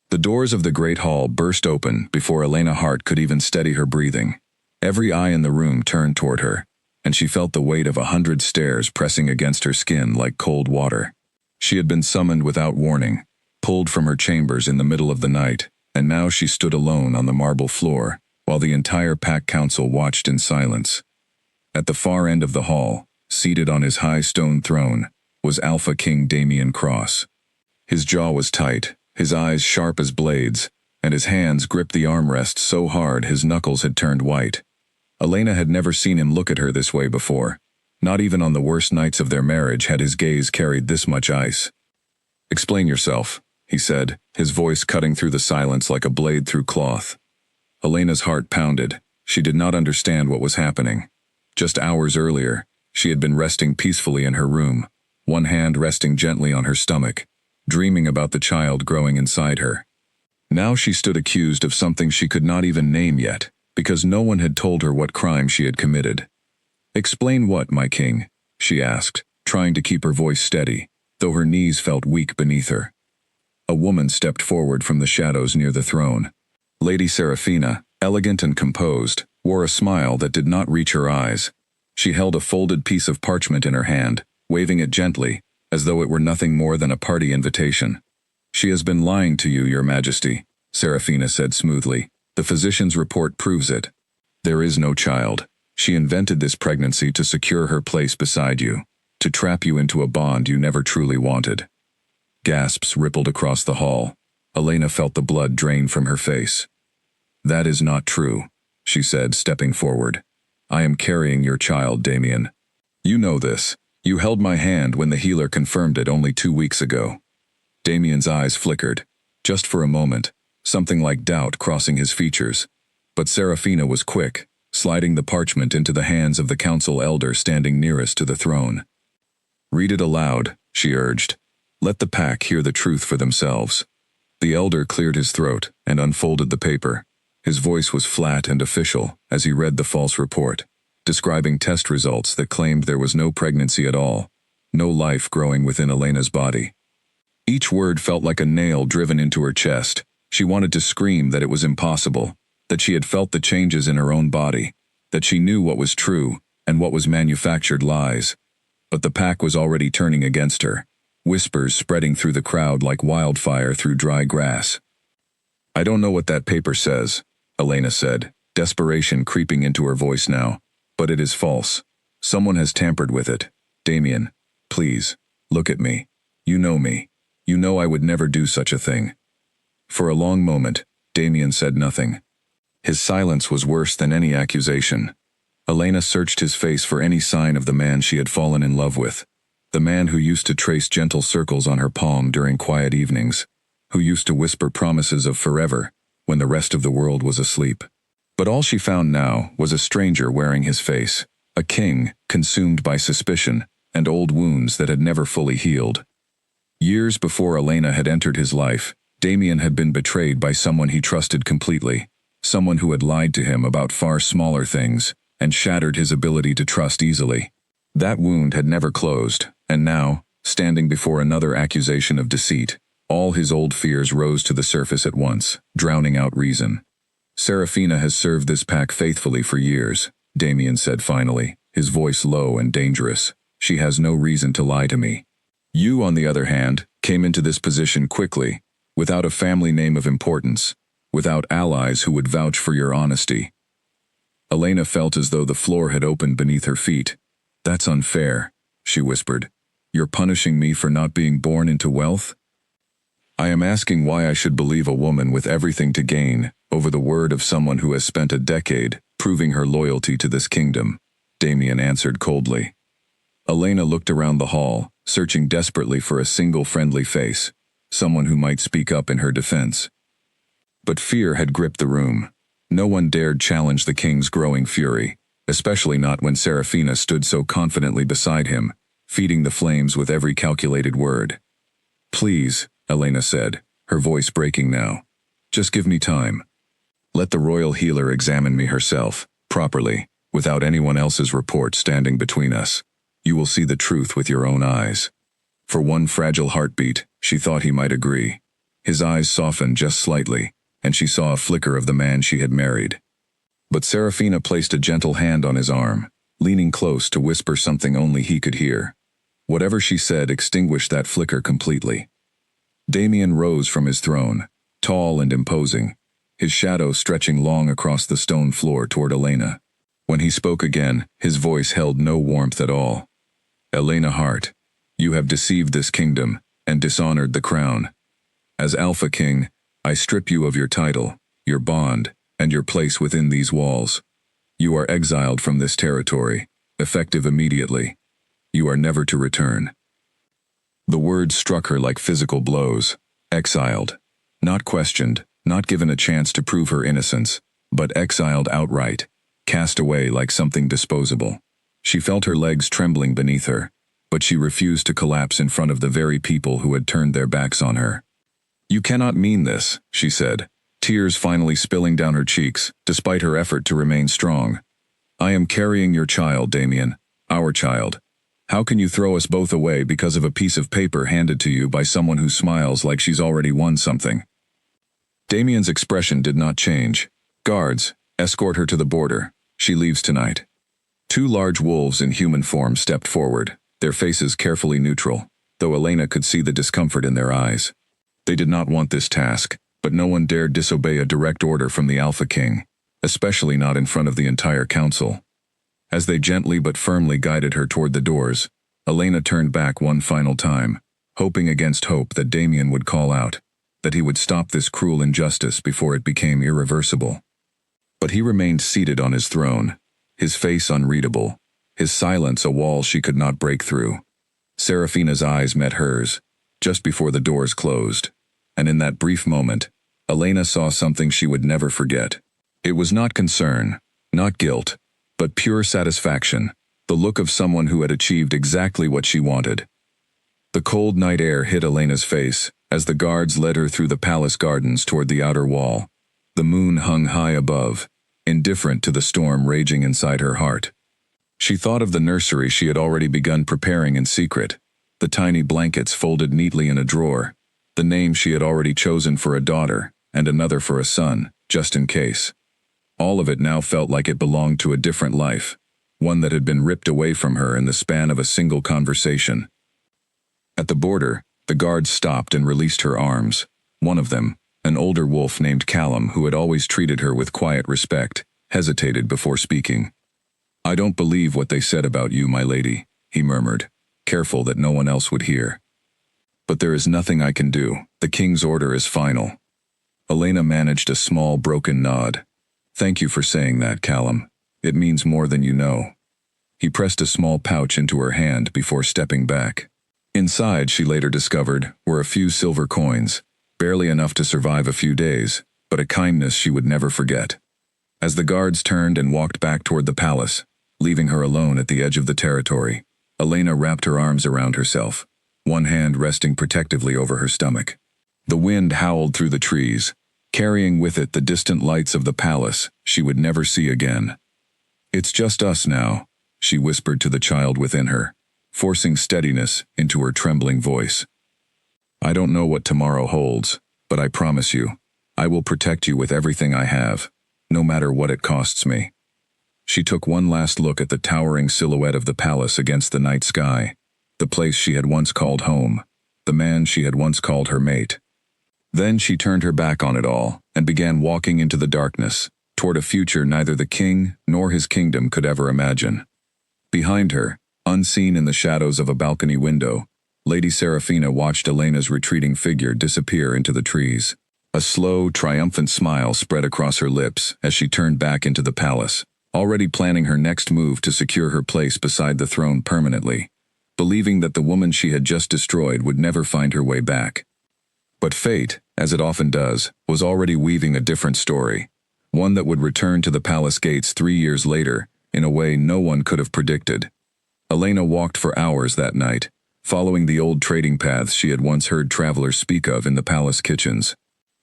The doors of the great hall burst open before Elena Hart could even steady her breathing. Every eye in the room turned toward her, and she felt the weight of 100 stares pressing against her skin like cold water. She had been summoned without warning, pulled from her chambers in the middle of the night, and now she stood alone on the marble floor, while the entire pack council watched in silence. At the far end of the hall, seated on his high stone throne, was Alpha King Damian Cross. His jaw was tight, his eyes sharp as blades, and his hands gripped the armrest so hard his knuckles had turned white. Elena had never seen him look at her this way before. Not even on the worst nights of their marriage had his gaze carried this much ice. "Explain yourself," he said, his voice cutting through the silence like a blade through cloth. Elena's heart pounded. She did not understand what was happening. Just hours earlier, she had been resting peacefully in her room, one hand resting gently on her stomach, dreaming about the child growing inside her. Now she stood accused of something she could not even name yet, because no one had told her what crime she had committed. "Explain what, my king?" she asked, trying to keep her voice steady, though her knees felt weak beneath her. A woman stepped forward from the shadows near the throne. Lady Serafina, elegant and composed, wore a smile that did not reach her eyes. She held a folded piece of parchment in her hand, waving it gently, as though it were nothing more than a party invitation. "She has been lying to you, your majesty," Serafina said smoothly. "The physician's report proves it. There is no child. She invented this pregnancy to secure her place beside you, to trap you into a bond you never truly wanted." Gasps rippled across the hall. Elena felt the blood drain from her face. "That is not true," she said, stepping forward. "I am carrying your child, Damian. You know this. You held my hand when the healer confirmed it only 2 weeks ago." Damian's eyes flickered, just for a moment, something like doubt crossing his features. But Serafina was quick, sliding the parchment into the hands of the council elder standing nearest to the throne. "Read it aloud," she urged. "Let the pack hear the truth for themselves." The elder cleared his throat and unfolded the paper. His voice was flat and official as he read the false report, describing test results that claimed there was no pregnancy at all, no life growing within Elena's body. Each word felt like a nail driven into her chest. She wanted to scream that it was impossible, that she had felt the changes in her own body, that she knew what was true and what was manufactured lies. But the pack was already turning against her, whispers spreading through the crowd like wildfire through dry grass. "I don't know what that paper says," Elena said, desperation creeping into her voice now, "but it is false. Someone has tampered with it. Damian, please, look at me. You know me. You know I would never do such a thing." For a long moment, Damian said nothing. His silence was worse than any accusation. Elena searched his face for any sign of the man she had fallen in love with, the man who used to trace gentle circles on her palm during quiet evenings, who used to whisper promises of forever when the rest of the world was asleep. But all she found now was a stranger wearing his face, a king consumed by suspicion and old wounds that had never fully healed. Years before Elena had entered his life, Damian had been betrayed by someone he trusted completely, someone who had lied to him about far smaller things and shattered his ability to trust easily. That wound had never closed, and now, standing before another accusation of deceit, all his old fears rose to the surface at once, drowning out reason. "Serafina has served this pack faithfully for years," Damian said finally, his voice low and dangerous. "She has no reason to lie to me. You, on the other hand, came into this position quickly, without a family name of importance, without allies who would vouch for your honesty." Elena felt as though the floor had opened beneath her feet. "That's unfair," she whispered. "You're punishing me for not being born into wealth?" "I am asking why I should believe a woman with everything to gain over the word of someone who has spent a decade proving her loyalty to this kingdom," Damian answered coldly. Elena looked around the hall, searching desperately for a single friendly face, someone who might speak up in her defense. But fear had gripped the room. No one dared challenge the king's growing fury, especially not when Serafina stood so confidently beside him, feeding the flames with every calculated word. "Please," Elena said, her voice breaking now. "Just give me time. Let the royal healer examine me herself, properly, without anyone else's report standing between us. You will see the truth with your own eyes." For one fragile heartbeat, she thought he might agree. His eyes softened just slightly, and she saw a flicker of the man she had married. But Serafina placed a gentle hand on his arm, leaning close to whisper something only he could hear. Whatever she said extinguished that flicker completely. Damien rose from his throne, tall and imposing, his shadow stretching long across the stone floor toward Elena. When he spoke again, his voice held no warmth at all. "Elena Hart, you have deceived this kingdom and dishonored the crown. As Alpha King, I strip you of your title, your bond, and your place within these walls. You are exiled from this territory, effective immediately. You are never to return." The words struck her like physical blows. Exiled. Not questioned, not given a chance to prove her innocence, but exiled outright, cast away like something disposable. She felt her legs trembling beneath her, but she refused to collapse in front of the very people who had turned their backs on her. "You cannot mean this," she said, tears finally spilling down her cheeks, despite her effort to remain strong. "I am carrying your child, Damien, our child. How can you throw us both away because of a piece of paper handed to you by someone who smiles like she's already won something?" Damien's expression did not change. "Guards, escort her to the border. She leaves tonight." Two large wolves in human form stepped forward, their faces carefully neutral, though Elena could see the discomfort in their eyes. They did not want this task, but no one dared disobey a direct order from the Alpha King, especially not in front of the entire council. As they gently but firmly guided her toward the doors, Elena turned back one final time, hoping against hope that Damien would call out, that he would stop this cruel injustice before it became irreversible. But he remained seated on his throne, his face unreadable, his silence a wall she could not break through. Serafina's eyes met hers, just before the doors closed, and in that brief moment, Elena saw something she would never forget. It was not concern, not guilt, but pure satisfaction, the look of someone who had achieved exactly what she wanted. The cold night air hit Elena's face as the guards led her through the palace gardens toward the outer wall. The moon hung high above, indifferent to the storm raging inside her heart. She thought of the nursery she had already begun preparing in secret, the tiny blankets folded neatly in a drawer, the name she had already chosen for a daughter and another for a son, just in case. All of it now felt like it belonged to a different life, one that had been ripped away from her in the span of a single conversation. At the border, the guards stopped and released her arms. One of them, an older wolf named Callum, who had always treated her with quiet respect, hesitated before speaking. "I don't believe what they said about you, my lady," he murmured, careful that no one else would hear. "But there is nothing I can do. The king's order is final." Elena managed a small, broken nod. "Thank you for saying that, Callum. It means more than you know." He pressed a small pouch into her hand before stepping back. Inside, she later discovered, were a few silver coins, barely enough to survive a few days, but a kindness she would never forget. As the guards turned and walked back toward the palace, leaving her alone at the edge of the territory, Elena wrapped her arms around herself, one hand resting protectively over her stomach. The wind howled through the trees, carrying with it the distant lights of the palace she would never see again. "It's just us now," she whispered to the child within her, forcing steadiness into her trembling voice. "I don't know what tomorrow holds, but I promise you, I will protect you with everything I have, no matter what it costs me." She took one last look at the towering silhouette of the palace against the night sky, the place she had once called home, the man she had once called her mate. Then she turned her back on it all and began walking into the darkness, toward a future neither the king nor his kingdom could ever imagine. Behind her, unseen in the shadows of a balcony window, Lady Serafina watched Elena's retreating figure disappear into the trees. A slow, triumphant smile spread across her lips as she turned back into the palace, already planning her next move to secure her place beside the throne permanently, believing that the woman she had just destroyed would never find her way back. But fate, as it often does, was already weaving a different story, one that would return to the palace gates 3 years later, in a way no one could have predicted. Elena walked for hours that night, following the old trading paths she had once heard travelers speak of in the palace kitchens.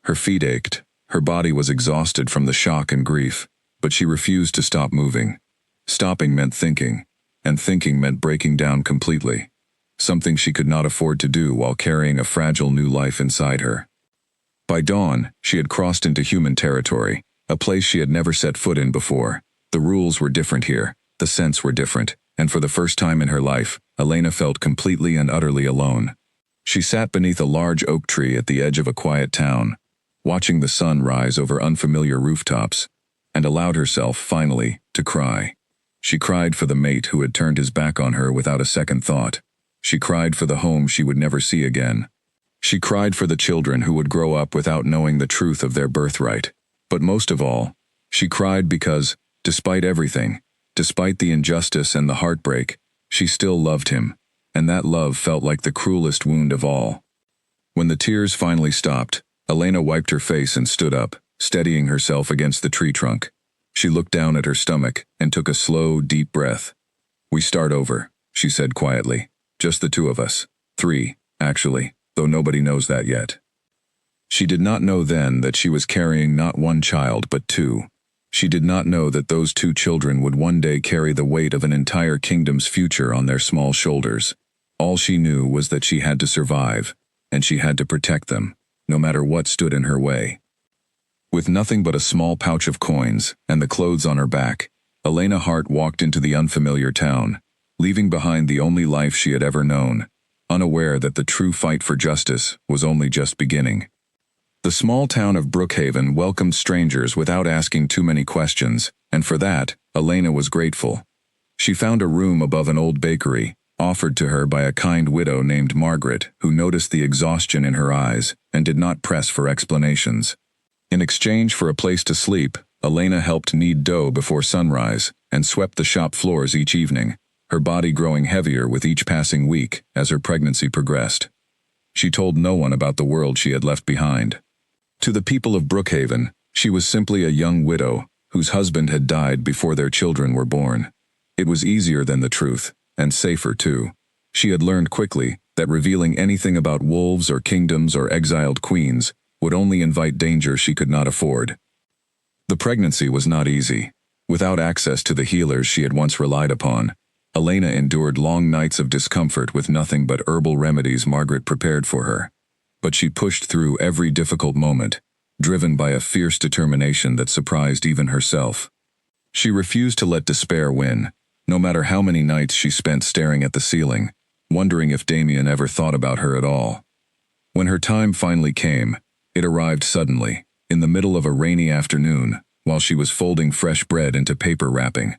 Her feet ached, her body was exhausted from the shock and grief, but she refused to stop moving. Stopping meant thinking, and thinking meant breaking down completely, something she could not afford to do while carrying a fragile new life inside her. By dawn, she had crossed into human territory, a place she had never set foot in before. The rules were different here, the scents were different, and for the first time in her life, Elena felt completely and utterly alone. She sat beneath a large oak tree at the edge of a quiet town, watching the sun rise over unfamiliar rooftops, and allowed herself, finally, to cry. She cried for the mate who had turned his back on her without a second thought. She cried for the home she would never see again. She cried for the children who would grow up without knowing the truth of their birthright. But most of all, she cried because, despite everything, despite the injustice and the heartbreak, she still loved him, and that love felt like the cruelest wound of all. When the tears finally stopped, Elena wiped her face and stood up, steadying herself against the tree trunk. She looked down at her stomach and took a slow, deep breath. "We start over," she said quietly. "Just the two of us. 3, actually, though nobody knows that yet." She did not know then that she was carrying not one child but 2. She did not know that those 2 children would one day carry the weight of an entire kingdom's future on their small shoulders. All she knew was that she had to survive, and she had to protect them, no matter what stood in her way. With nothing but a small pouch of coins and the clothes on her back, Elena Hart walked into the unfamiliar town, leaving behind the only life she had ever known, unaware that the true fight for justice was only just beginning. The small town of Brookhaven welcomed strangers without asking too many questions, and for that, Elena was grateful. She found a room above an old bakery, offered to her by a kind widow named Margaret, who noticed the exhaustion in her eyes and did not press for explanations. In exchange for a place to sleep, Elena helped knead dough before sunrise and swept the shop floors each evening, her body growing heavier with each passing week as her pregnancy progressed. She told no one about the world she had left behind. To the people of Brookhaven, she was simply a young widow whose husband had died before their children were born. It was easier than the truth, and safer too. She had learned quickly that revealing anything about wolves or kingdoms or exiled queens would only invite danger she could not afford. The pregnancy was not easy. Without access to the healers she had once relied upon, Elena endured long nights of discomfort with nothing but herbal remedies Margaret prepared for her. But she pushed through every difficult moment, driven by a fierce determination that surprised even herself. She refused to let despair win, no matter how many nights she spent staring at the ceiling, wondering if Damien ever thought about her at all. When her time finally came, it arrived suddenly, in the middle of a rainy afternoon, while she was folding fresh bread into paper wrapping.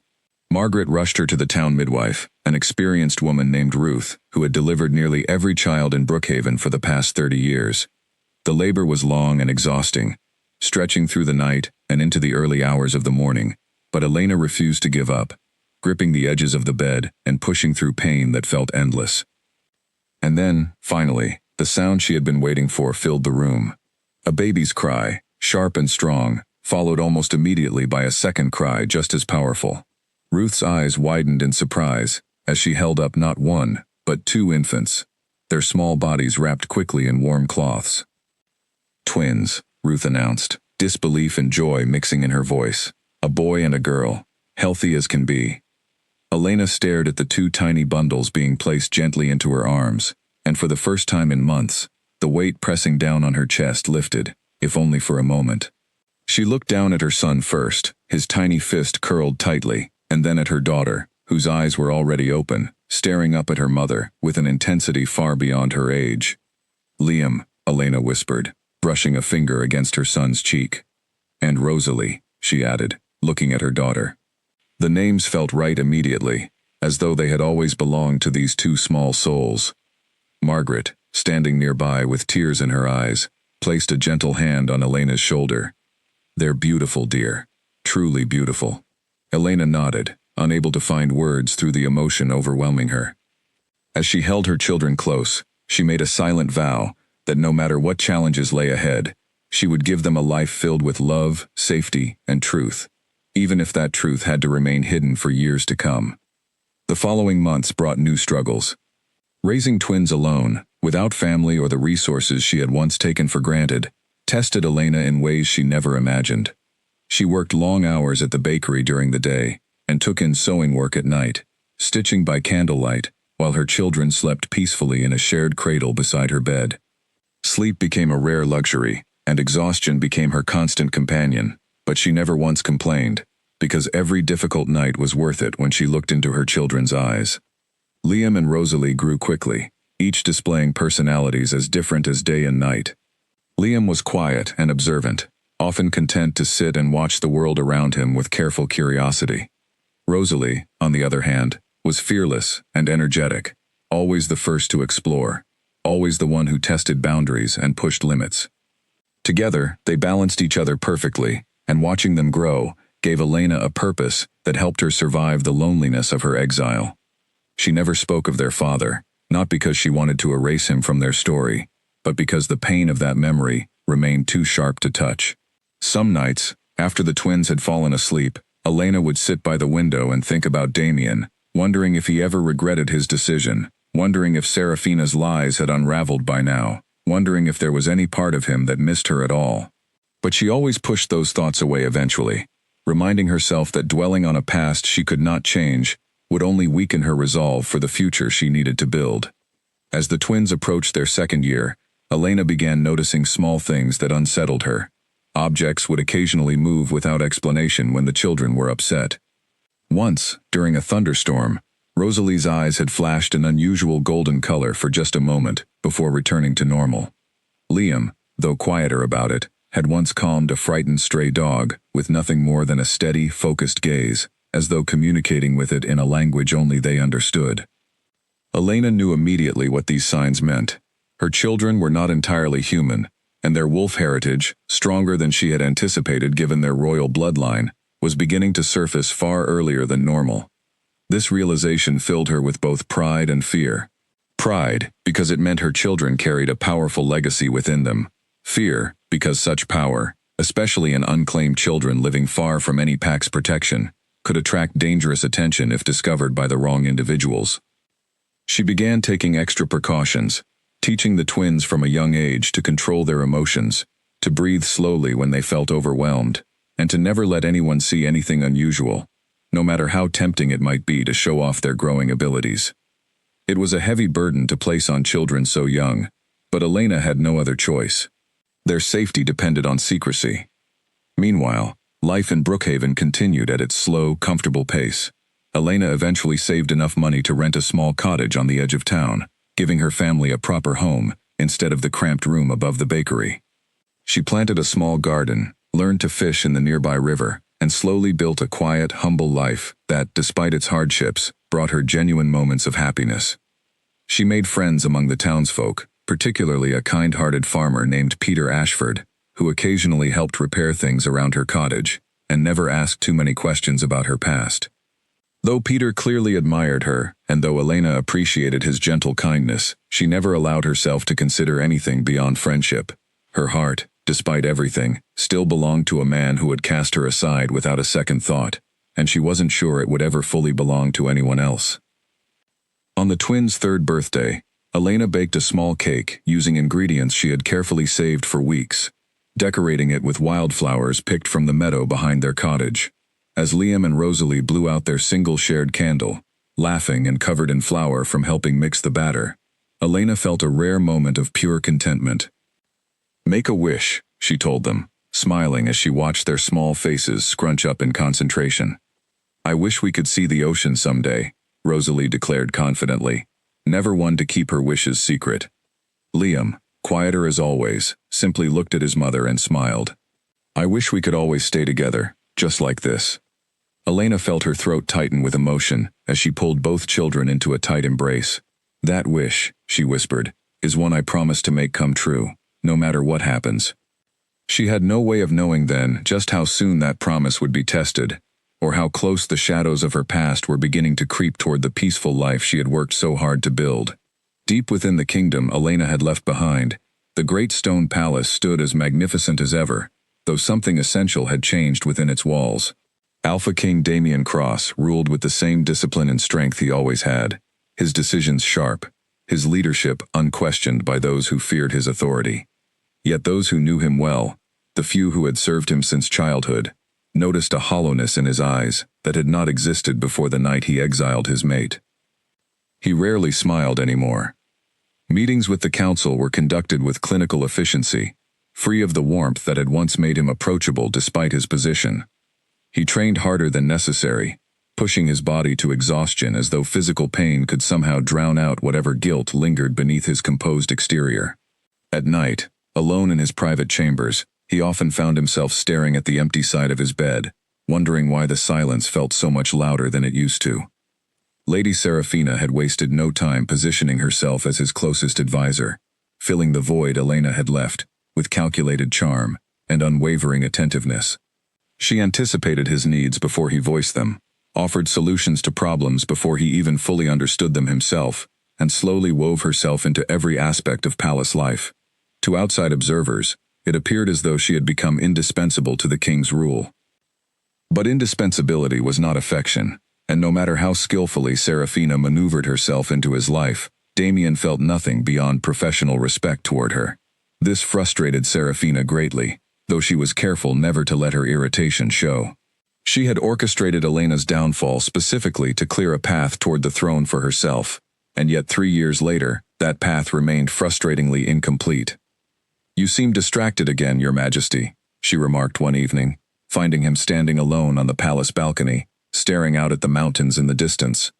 Margaret rushed her to the town midwife, an experienced woman named Ruth, who had delivered nearly every child in Brookhaven for the past 30 years. The labor was long and exhausting, stretching through the night and into the early hours of the morning, but Elena refused to give up, gripping the edges of the bed and pushing through pain that felt endless. And then, finally, the sound she had been waiting for filled the room. A baby's cry, sharp and strong, followed almost immediately by a second cry just as powerful. Ruth's eyes widened in surprise as she held up not one, but 2 infants, their small bodies wrapped quickly in warm cloths. "Twins," Ruth announced, disbelief and joy mixing in her voice. "A boy and a girl, healthy as can be." Elena stared at the 2 tiny bundles being placed gently into her arms, and for the first time in months, the weight pressing down on her chest lifted, if only for a moment. She looked down at her son first, his tiny fist curled tightly, and then at her daughter, whose eyes were already open, staring up at her mother with an intensity far beyond her age. "Liam," Elena whispered, brushing a finger against her son's cheek. "And Rosalie," she added, looking at her daughter. The names felt right immediately, as though they had always belonged to these 2 small souls. Margaret, standing nearby with tears in her eyes, placed a gentle hand on Elena's shoulder. "They're beautiful, dear. Truly beautiful." Elena nodded, unable to find words through the emotion overwhelming her. As she held her children close, she made a silent vow that no matter what challenges lay ahead, she would give them a life filled with love, safety, and truth, even if that truth had to remain hidden for years to come. The following months brought new struggles. Raising twins alone, without family or the resources she had once taken for granted, tested Elena in ways she never imagined. She worked long hours at the bakery during the day and took in sewing work at night, stitching by candlelight, while her children slept peacefully in a shared cradle beside her bed. Sleep became a rare luxury, and exhaustion became her constant companion, but she never once complained, because every difficult night was worth it when she looked into her children's eyes. Liam and Rosalie grew quickly, each displaying personalities as different as day and night. Liam was quiet and observant, often content to sit and watch the world around him with careful curiosity. Rosalie, on the other hand, was fearless and energetic, always the first to explore, always the one who tested boundaries and pushed limits. Together, they balanced each other perfectly, and watching them grow gave Elena a purpose that helped her survive the loneliness of her exile. She never spoke of their father, not because she wanted to erase him from their story, but because the pain of that memory remained too sharp to touch. Some nights, after the twins had fallen asleep, Elena would sit by the window and think about Damien, wondering if he ever regretted his decision, wondering if Serafina's lies had unraveled by now, wondering if there was any part of him that missed her at all. But she always pushed those thoughts away eventually, reminding herself that dwelling on a past she could not change would only weaken her resolve for the future she needed to build. As the twins approached their second year, Elena began noticing small things that unsettled her. Objects would occasionally move without explanation when the children were upset. Once, during a thunderstorm, Rosalie's eyes had flashed an unusual golden color for just a moment before returning to normal. Liam, though quieter about it, had once calmed a frightened stray dog with nothing more than a steady, focused gaze, as though communicating with it in a language only they understood. Elena knew immediately what these signs meant. Her children were not entirely human, and their wolf heritage, stronger than she had anticipated given their royal bloodline, was beginning to surface far earlier than normal. This realization filled her with both pride and fear. Pride, because it meant her children carried a powerful legacy within them. Fear, because such power, especially in unclaimed children living far from any pack's protection, could attract dangerous attention if discovered by the wrong individuals. She began taking extra precautions, teaching the twins from a young age to control their emotions, to breathe slowly when they felt overwhelmed, and to never let anyone see anything unusual, no matter how tempting it might be to show off their growing abilities. It was a heavy burden to place on children so young, but Elena had no other choice. Their safety depended on secrecy. Meanwhile, life in Brookhaven continued at its slow, comfortable pace. Elena eventually saved enough money to rent a small cottage on the edge of town, giving her family a proper home instead of the cramped room above the bakery. She planted a small garden, learned to fish in the nearby river, and slowly built a quiet, humble life that, despite its hardships, brought her genuine moments of happiness. She made friends among the townsfolk, particularly a kind-hearted farmer named Peter Ashford, who occasionally helped repair things around her cottage, and never asked too many questions about her past. Though Peter clearly admired her, and though Elena appreciated his gentle kindness, she never allowed herself to consider anything beyond friendship. Her heart, despite everything, still belonged to a man who had cast her aside without a second thought, and she wasn't sure it would ever fully belong to anyone else. On the twins' third birthday, Elena baked a small cake using ingredients she had carefully saved for weeks, decorating it with wildflowers picked from the meadow behind their cottage. As Liam and Rosalie blew out their single shared candle, laughing and covered in flour from helping mix the batter, Elena felt a rare moment of pure contentment. "Make a wish," she told them, smiling as she watched their small faces scrunch up in concentration. "I wish we could see the ocean someday," Rosalie declared confidently, never one to keep her wishes secret. Liam, quieter as always, simply looked at his mother and smiled. "I wish we could always stay together, just like this." Elena felt her throat tighten with emotion as she pulled both children into a tight embrace. "That wish," she whispered, "is one I promise to make come true, no matter what happens." She had no way of knowing then just how soon that promise would be tested, or how close the shadows of her past were beginning to creep toward the peaceful life she had worked so hard to build. Deep within the kingdom Elena had left behind, the great stone palace stood as magnificent as ever, though something essential had changed within its walls. Alpha King Damien Cross ruled with the same discipline and strength he always had, his decisions sharp, his leadership unquestioned by those who feared his authority. Yet those who knew him well, the few who had served him since childhood, noticed a hollowness in his eyes that had not existed before the night he exiled his mate. He rarely smiled anymore. Meetings with the council were conducted with clinical efficiency, free of the warmth that had once made him approachable despite his position. He trained harder than necessary, pushing his body to exhaustion as though physical pain could somehow drown out whatever guilt lingered beneath his composed exterior. At night, alone in his private chambers, he often found himself staring at the empty side of his bed, wondering why the silence felt so much louder than it used to. Lady Serafina had wasted no time positioning herself as his closest advisor, filling the void Elena had left, with calculated charm and unwavering attentiveness. She anticipated his needs before he voiced them, offered solutions to problems before he even fully understood them himself, and slowly wove herself into every aspect of palace life. To outside observers, it appeared as though she had become indispensable to the king's rule. But indispensability was not affection, and no matter how skillfully Serafina maneuvered herself into his life, Damien felt nothing beyond professional respect toward her. This frustrated Serafina greatly, though she was careful never to let her irritation show. She had orchestrated Elena's downfall specifically to clear a path toward the throne for herself, and yet 3 years later, that path remained frustratingly incomplete. "You seem distracted again, Your Majesty," she remarked one evening, finding him standing alone on the palace balcony, staring out at the mountains in the distance.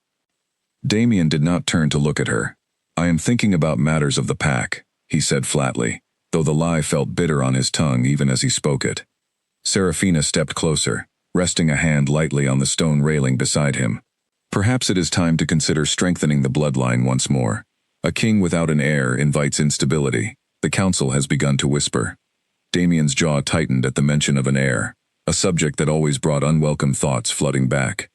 Damien did not turn to look at her. "I am thinking about matters of the pack," he said flatly, though the lie felt bitter on his tongue even as he spoke it. Serafina stepped closer, resting a hand lightly on the stone railing beside him. "Perhaps it is time to consider strengthening the bloodline once more. A king without an heir invites instability, the council has begun to whisper." Damien's jaw tightened at the mention of an heir, a subject that always brought unwelcome thoughts flooding back.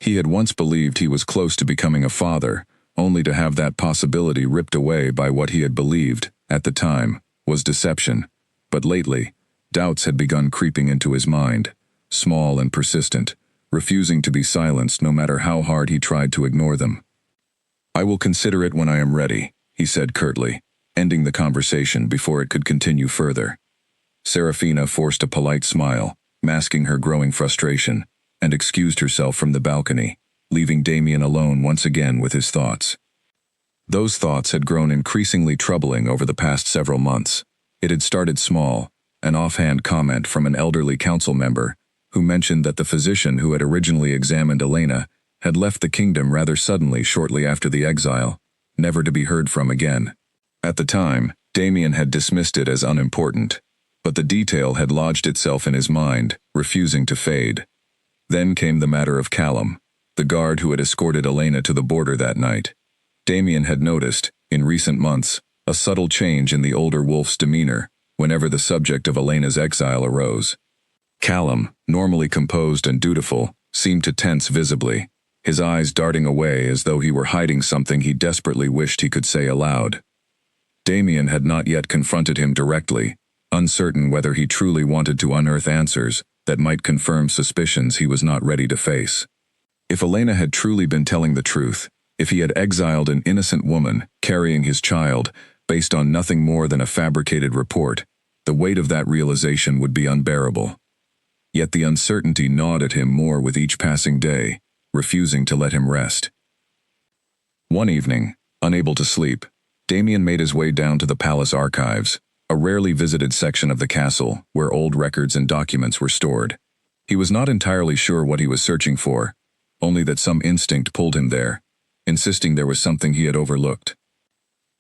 He had once believed he was close to becoming a father, only to have that possibility ripped away by what he had believed, at the time, was deception. But lately, doubts had begun creeping into his mind, small and persistent, refusing to be silenced no matter how hard he tried to ignore them. "I will consider it when I am ready," he said curtly, ending the conversation before it could continue further. Serafina forced a polite smile, masking her growing frustration, and excused herself from the balcony, leaving Damien alone once again with his thoughts. Those thoughts had grown increasingly troubling over the past several months. It had started small, an offhand comment from an elderly council member, who mentioned that the physician who had originally examined Elena had left the kingdom rather suddenly shortly after the exile, never to be heard from again. At the time, Damien had dismissed it as unimportant, but the detail had lodged itself in his mind, refusing to fade. Then came the matter of Callum, the guard who had escorted Elena to the border that night. Damien had noticed, in recent months, a subtle change in the older wolf's demeanor whenever the subject of Elena's exile arose. Callum, normally composed and dutiful, seemed to tense visibly, his eyes darting away as though he were hiding something he desperately wished he could say aloud. Damien had not yet confronted him directly, uncertain whether he truly wanted to unearth answers that might confirm suspicions he was not ready to face. If Elena had truly been telling the truth, if he had exiled an innocent woman carrying his child based on nothing more than a fabricated report, the weight of that realization would be unbearable. Yet the uncertainty gnawed at him more with each passing day, refusing to let him rest. One evening, unable to sleep, Damien made his way down to the palace archives, a rarely visited section of the castle where old records and documents were stored. He was not entirely sure what he was searching for, only that some instinct pulled him there, insisting there was something he had overlooked.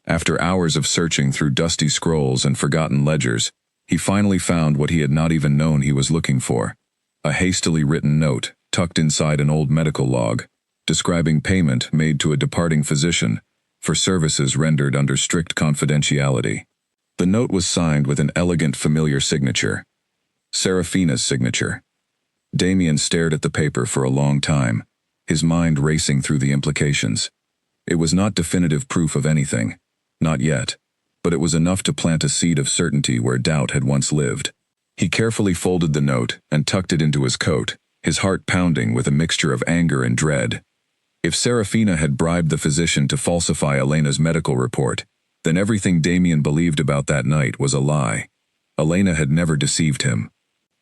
After hours of searching through dusty scrolls and forgotten ledgers, he finally found what he had not even known he was looking for: a hastily written note tucked inside an old medical log, describing payment made to a departing physician for services rendered under strict confidentiality. The note was signed with an elegant, familiar signature, Serafina's signature. Damien stared at the paper for a long time, his mind racing through the implications. It was not definitive proof of anything, not yet, but it was enough to plant a seed of certainty where doubt had once lived. He carefully folded the note and tucked it into his coat, his heart pounding with a mixture of anger and dread. If Serafina had bribed the physician to falsify Elena's medical report, then everything Damien believed about that night was a lie. Elena had never deceived him.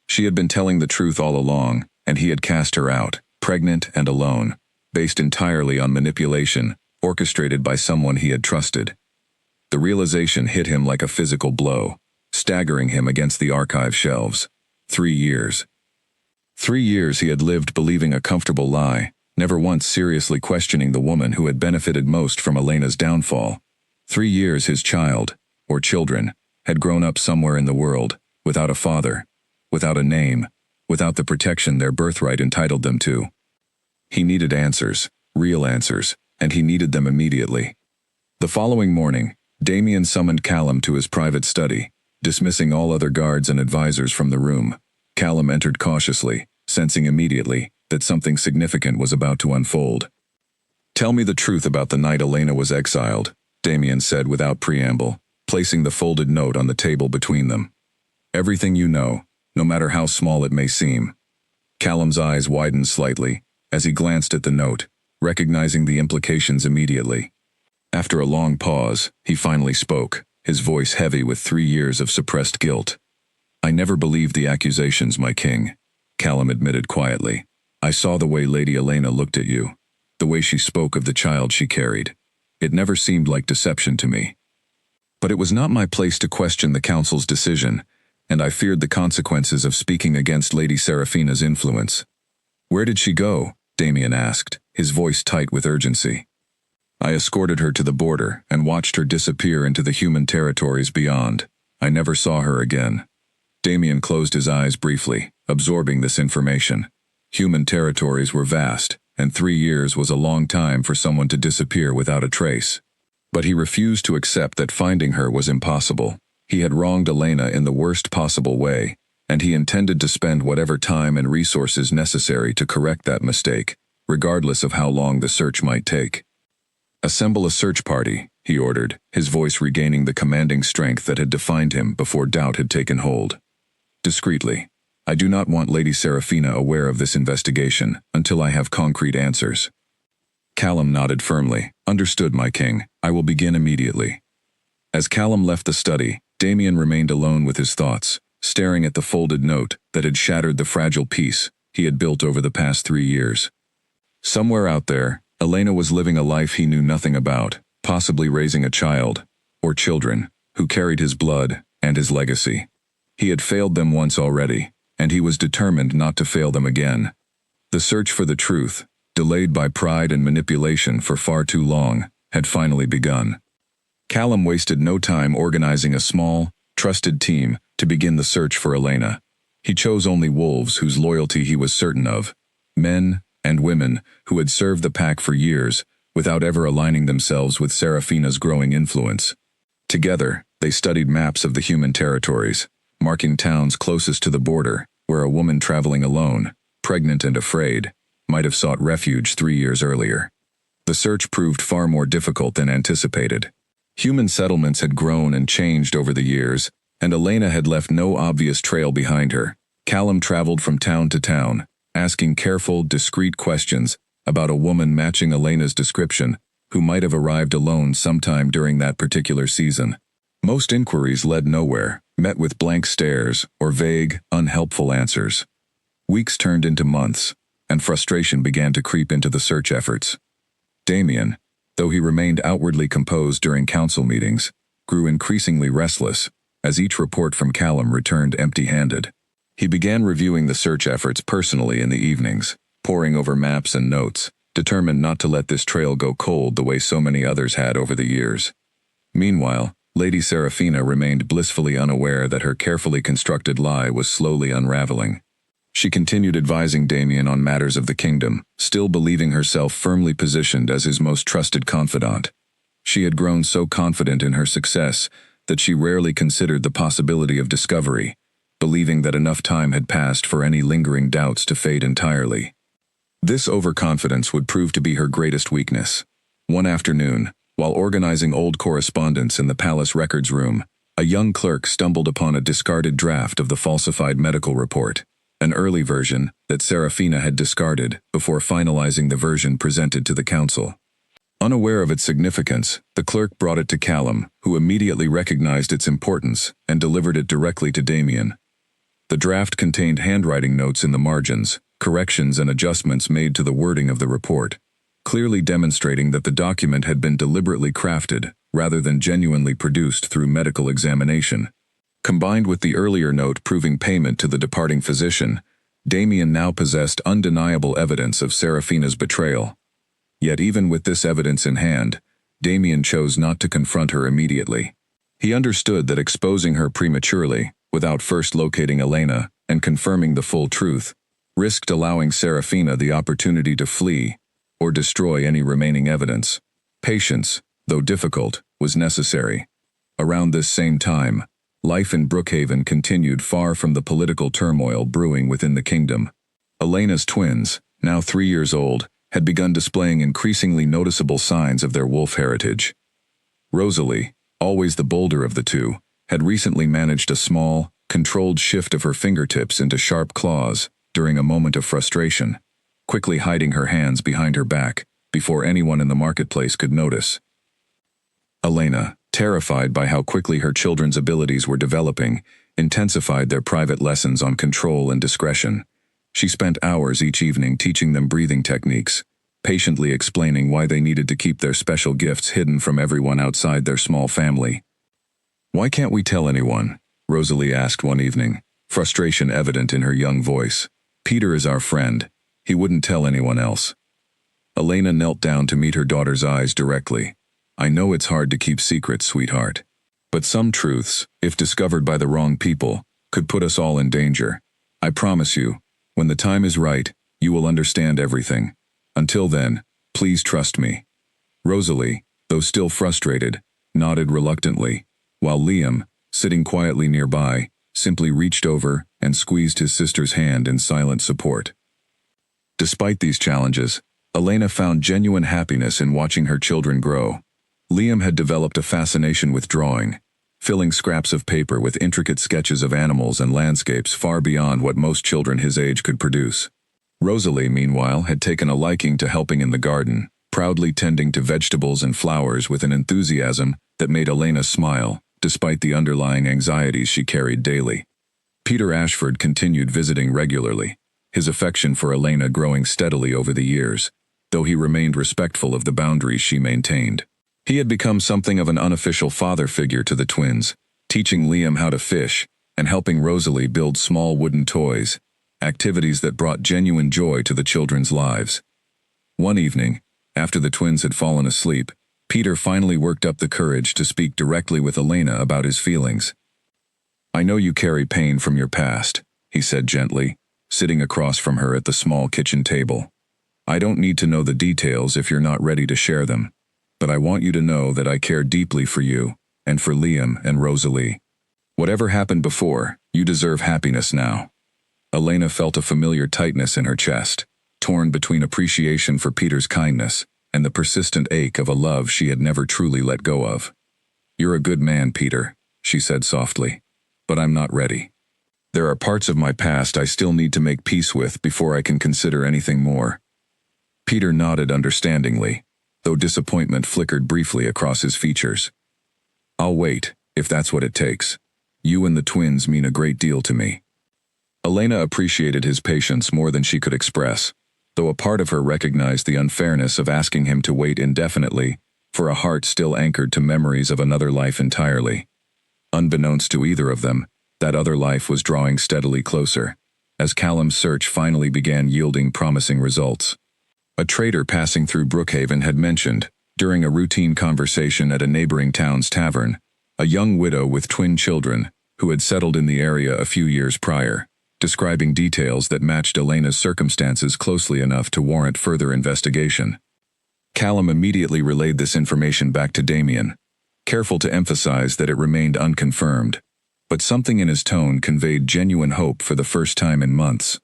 She had been telling the truth all along, and he had cast her out, pregnant and alone, based entirely on manipulation, orchestrated by someone he had trusted. The realization hit him like a physical blow. staggering him against the archive shelves. 3 years. 3 years he had lived believing a comfortable lie, never once seriously questioning the woman who had benefited most from Elena's downfall. 3 years his child, or children, had grown up somewhere in the world, without a father, without a name, without the protection their birthright entitled them to. He needed answers, real answers, and he needed them immediately. The following morning, Damien summoned Callum to his private study, dismissing all other guards and advisors from the room. Callum entered cautiously, sensing immediately that something significant was about to unfold. "Tell me the truth about the night Elena was exiled," Damien said without preamble, placing the folded note on the table between them. "Everything you know, no matter how small it may seem." Callum's eyes widened slightly as he glanced at the note, recognizing the implications immediately. After a long pause, he finally spoke, his voice heavy with 3 years of suppressed guilt. "I never believed the accusations, my king," Callum admitted quietly. "I saw the way Lady Elena looked at you, the way she spoke of the child she carried. It never seemed like deception to me. But it was not my place to question the council's decision, and I feared the consequences of speaking against Lady Serafina's influence." "Where did she go?" Damien asked, his voice tight with urgency. "I escorted her to the border and watched her disappear into the human territories beyond. I never saw her again." Damien closed his eyes briefly, absorbing this information. Human territories were vast, and 3 years was a long time for someone to disappear without a trace. But he refused to accept that finding her was impossible. He had wronged Elena in the worst possible way, and he intended to spend whatever time and resources necessary to correct that mistake, regardless of how long the search might take. "Assemble a search party," he ordered, his voice regaining the commanding strength that had defined him before doubt had taken hold. "Discreetly. I do not want Lady Serafina aware of this investigation until I have concrete answers." Callum nodded firmly. "Understood, my king. I will begin immediately." As Callum left the study, Damien remained alone with his thoughts, staring at the folded note that had shattered the fragile peace he had built over the past 3 years. Somewhere out there, Elena was living a life he knew nothing about, possibly raising a child, or children, who carried his blood and his legacy. He had failed them once already, and he was determined not to fail them again. The search for the truth, delayed by pride and manipulation for far too long, had finally begun. Callum wasted no time organizing a small, trusted team to begin the search for Elena. He chose only wolves whose loyalty he was certain of, men and women who had served the pack for years without ever aligning themselves with Serafina's growing influence. Together, they studied maps of the human territories, marking towns closest to the border, where a woman traveling alone, pregnant and afraid, might have sought refuge 3 years earlier. The search proved far more difficult than anticipated. Human settlements had grown and changed over the years, and Elena had left no obvious trail behind her. Callum traveled from town to town, asking careful, discreet questions about a woman matching Elena's description, who might have arrived alone sometime during that particular season. Most inquiries led nowhere, met with blank stares or vague, unhelpful answers. Weeks turned into months, and frustration began to creep into the search efforts. Damien, though he remained outwardly composed during council meetings, grew increasingly restless as each report from Callum returned empty-handed. He began reviewing the search efforts personally in the evenings, poring over maps and notes, determined not to let this trail go cold the way so many others had over the years. Meanwhile, Lady Serafina remained blissfully unaware that her carefully constructed lie was slowly unraveling. She continued advising Damien on matters of the kingdom, still believing herself firmly positioned as his most trusted confidant. She had grown so confident in her success that she rarely considered the possibility of discovery, believing that enough time had passed for any lingering doubts to fade entirely. This overconfidence would prove to be her greatest weakness. One afternoon, while organizing old correspondence in the palace records room, a young clerk stumbled upon a discarded draft of the falsified medical report, an early version that Serafina had discarded before finalizing the version presented to the council. Unaware of its significance, the clerk brought it to Callum, who immediately recognized its importance and delivered it directly to Damien. The draft contained handwriting notes in the margins, corrections and adjustments made to the wording of the report, clearly demonstrating that the document had been deliberately crafted rather than genuinely produced through medical examination. Combined with the earlier note proving payment to the departing physician, Damien now possessed undeniable evidence of Serafina's betrayal. Yet even with this evidence in hand, Damien chose not to confront her immediately. He understood that exposing her prematurely, without first locating Elena and confirming the full truth, risked allowing Serafina the opportunity to flee or destroy any remaining evidence. Patience, though difficult, was necessary. Around this same time, life in Brookhaven continued far from the political turmoil brewing within the kingdom. Elena's twins, now 3 years old, had begun displaying increasingly noticeable signs of their wolf heritage. Rosalie, always the bolder of the two, had recently managed a small, controlled shift of her fingertips into sharp claws during a moment of frustration, quickly hiding her hands behind her back before anyone in the marketplace could notice. Elena, terrified by how quickly her children's abilities were developing, intensified their private lessons on control and discretion. She spent hours each evening teaching them breathing techniques, patiently explaining why they needed to keep their special gifts hidden from everyone outside their small family. "Why can't we tell anyone?" Rosalie asked one evening, frustration evident in her young voice. "Peter is our friend. He wouldn't tell anyone else." Elena knelt down to meet her daughter's eyes directly. "I know it's hard to keep secrets, sweetheart. But some truths, if discovered by the wrong people, could put us all in danger. I promise you, when the time is right, you will understand everything. Until then, please trust me." Rosalie, though still frustrated, nodded reluctantly, while Liam, sitting quietly nearby, simply reached over and squeezed his sister's hand in silent support. Despite these challenges, Elena found genuine happiness in watching her children grow. Liam had developed a fascination with drawing, filling scraps of paper with intricate sketches of animals and landscapes far beyond what most children his age could produce. Rosalie, meanwhile, had taken a liking to helping in the garden, proudly tending to vegetables and flowers with an enthusiasm that made Elena smile, despite the underlying anxieties she carried daily. Peter Ashford continued visiting regularly, his affection for Elena growing steadily over the years, though he remained respectful of the boundaries she maintained. He had become something of an unofficial father figure to the twins, teaching Liam how to fish and helping Rosalie build small wooden toys, activities that brought genuine joy to the children's lives. One evening, after the twins had fallen asleep, Peter finally worked up the courage to speak directly with Elena about his feelings. "I know you carry pain from your past," he said gently, sitting across from her at the small kitchen table. "I don't need to know the details if you're not ready to share them, but I want you to know that I care deeply for you, and for Liam and Rosalie. Whatever happened before, you deserve happiness now." Elena felt a familiar tightness in her chest, torn between appreciation for Peter's kindness and the persistent ache of a love she had never truly let go of. "You're a good man, Peter," she said softly, "but I'm not ready. There are parts of my past I still need to make peace with before I can consider anything more." Peter nodded understandingly, though disappointment flickered briefly across his features. "I'll wait, if that's what it takes. You and the twins mean a great deal to me." Elena appreciated his patience more than she could express, though a part of her recognized the unfairness of asking him to wait indefinitely for a heart still anchored to memories of another life entirely. Unbeknownst to either of them, that other life was drawing steadily closer, as Callum's search finally began yielding promising results. A trader passing through Brookhaven had mentioned, during a routine conversation at a neighboring town's tavern, a young widow with twin children who had settled in the area a few years prior, describing details that matched Elena's circumstances closely enough to warrant further investigation. Callum immediately relayed this information back to Damien, careful to emphasize that it remained unconfirmed, but something in his tone conveyed genuine hope for the first time in months.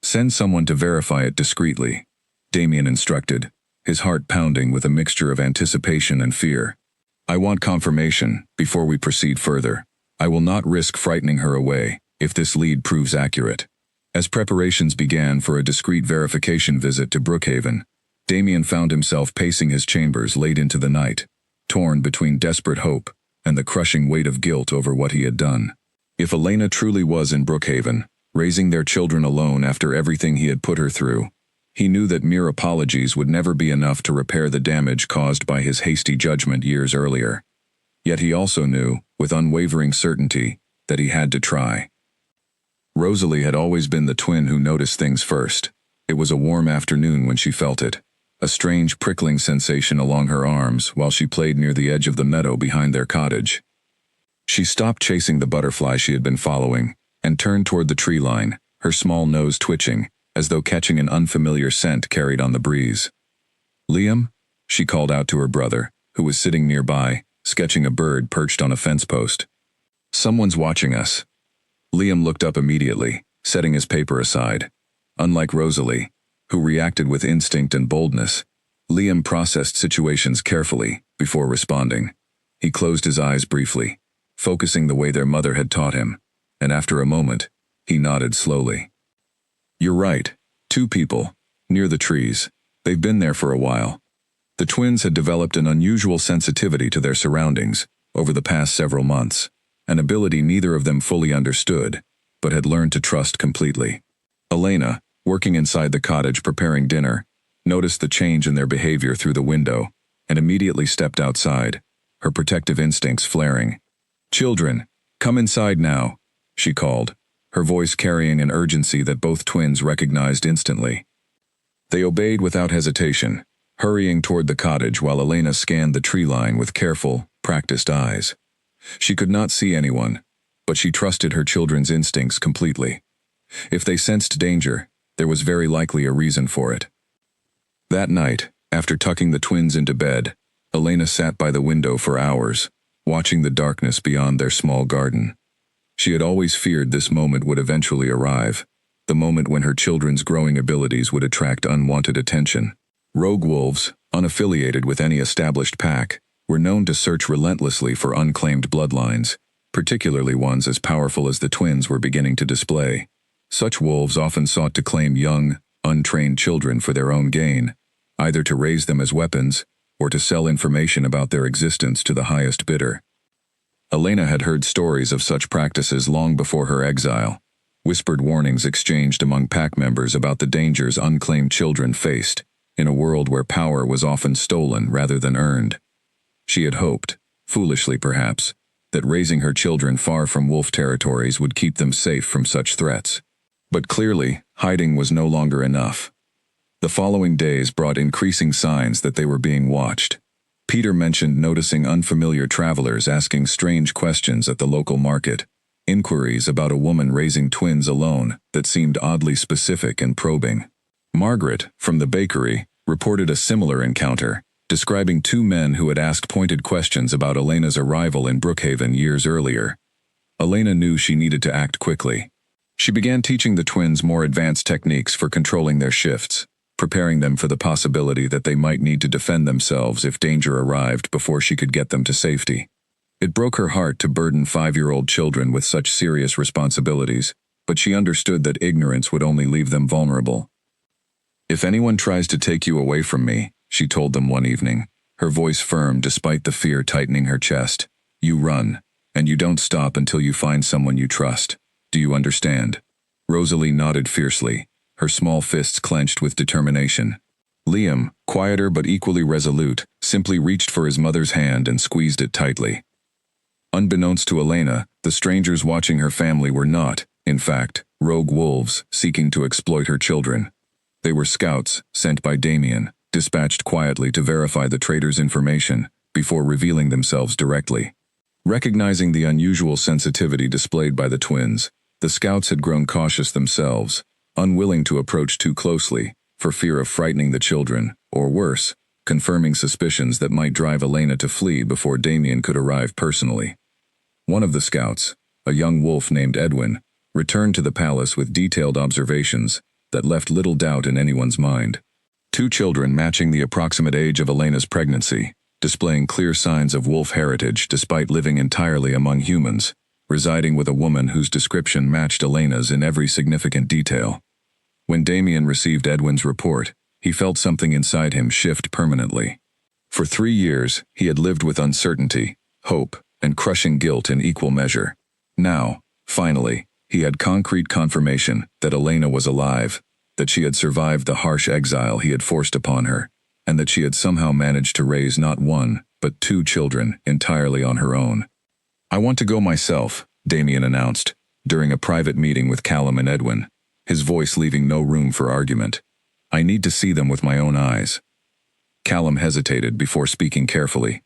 "Send someone to verify it discreetly," Damien instructed, his heart pounding with a mixture of anticipation and fear. "I want confirmation before we proceed further. I will not risk frightening her away if this lead proves accurate." As preparations began for a discreet verification visit to Brookhaven, Damien found himself pacing his chambers late into the night, torn between desperate hope and the crushing weight of guilt over what he had done. If Elena truly was in Brookhaven, raising their children alone after everything he had put her through, he knew that mere apologies would never be enough to repair the damage caused by his hasty judgment years earlier. Yet he also knew, with unwavering certainty, that he had to try. Rosalie had always been the twin who noticed things first. It was a warm afternoon when she felt it, a strange prickling sensation along her arms while she played near the edge of the meadow behind their cottage. She stopped chasing the butterfly she had been following and turned toward the tree line, her small nose twitching, as though catching an unfamiliar scent carried on the breeze. "Liam?" she called out to her brother, who was sitting nearby, sketching a bird perched on a fence post. "Someone's watching us." Liam looked up immediately, setting his paper aside. Unlike Rosalie, who reacted with instinct and boldness, Liam processed situations carefully before responding. He closed his eyes briefly, focusing the way their mother had taught him, and after a moment, he nodded slowly. "You're right. 2 people, near the trees. They've been there for a while." The twins had developed an unusual sensitivity to their surroundings over the past several months, an ability neither of them fully understood, but had learned to trust completely. Elena, working inside the cottage preparing dinner, noticed the change in their behavior through the window and immediately stepped outside, her protective instincts flaring. "Children, come inside now," she called, her voice carrying an urgency that both twins recognized instantly. They obeyed without hesitation, hurrying toward the cottage while Elena scanned the tree line with careful, practiced eyes. She could not see anyone, but she trusted her children's instincts completely. If they sensed danger, there was very likely a reason for it. That night, after tucking the twins into bed, Elena sat by the window for hours, watching the darkness beyond their small garden. She had always feared this moment would eventually arrive, the moment when her children's growing abilities would attract unwanted attention. Rogue wolves, unaffiliated with any established pack, were known to search relentlessly for unclaimed bloodlines, particularly ones as powerful as the twins were beginning to display. Such wolves often sought to claim young, untrained children for their own gain, either to raise them as weapons or to sell information about their existence to the highest bidder. Elena had heard stories of such practices long before her exile, whispered warnings exchanged among pack members about the dangers unclaimed children faced, in a world where power was often stolen rather than earned. She had hoped, foolishly perhaps, that raising her children far from wolf territories would keep them safe from such threats. But clearly, hiding was no longer enough. The following days brought increasing signs that they were being watched. Peter mentioned noticing unfamiliar travelers asking strange questions at the local market, inquiries about a woman raising twins alone that seemed oddly specific and probing. Margaret, from the bakery, reported a similar encounter, describing 2 men who had asked pointed questions about Elena's arrival in Brookhaven years earlier. Elena knew she needed to act quickly. She began teaching the twins more advanced techniques for controlling their shifts, preparing them for the possibility that they might need to defend themselves if danger arrived before she could get them to safety. It broke her heart to burden 5-year-old children with such serious responsibilities, but she understood that ignorance would only leave them vulnerable. "If anyone tries to take you away from me," she told them one evening, her voice firm despite the fear tightening her chest, "you run, and you don't stop until you find someone you trust. Do you understand?" Rosalie nodded fiercely, her small fists clenched with determination. Liam, quieter but equally resolute, simply reached for his mother's hand and squeezed it tightly. Unbeknownst to Elena, the strangers watching her family were not, in fact, rogue wolves seeking to exploit her children. They were scouts sent by Damien, dispatched quietly to verify the trader's information before revealing themselves directly. Recognizing the unusual sensitivity displayed by the twins, the scouts had grown cautious themselves, unwilling to approach too closely, for fear of frightening the children, or worse, confirming suspicions that might drive Elena to flee before Damien could arrive personally. One of the scouts, a young wolf named Edwin, returned to the palace with detailed observations that left little doubt in anyone's mind. 2 children matching the approximate age of Elena's pregnancy, displaying clear signs of wolf heritage despite living entirely among humans, residing with a woman whose description matched Elena's in every significant detail. When Damien received Edwin's report, he felt something inside him shift permanently. For 3 years, he had lived with uncertainty, hope, and crushing guilt in equal measure. Now, finally, he had concrete confirmation that Elena was alive, that she had survived the harsh exile he had forced upon her, and that she had somehow managed to raise not 1, but 2 children entirely on her own. "I want to go myself," Damien announced, during a private meeting with Callum and Edwin, his voice leaving no room for argument. I need to see them with my own eyes. Callum hesitated before speaking carefully.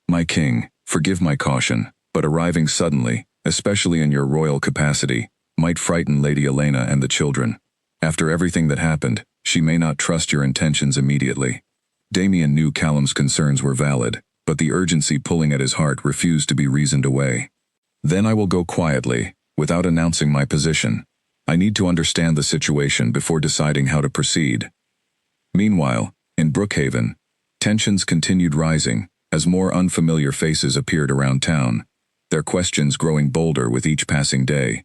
My king, forgive my caution, but arriving suddenly, especially in your royal capacity, might frighten Lady Elena and the children. After everything that happened, she may not trust your intentions immediately. Damien knew Callum's concerns were valid, but the urgency pulling at his heart refused to be reasoned away. Then I will go quietly, without announcing my position. I need to understand the situation before deciding how to proceed. Meanwhile, in Brookhaven, tensions continued rising as more unfamiliar faces appeared around town, their questions growing bolder with each passing day.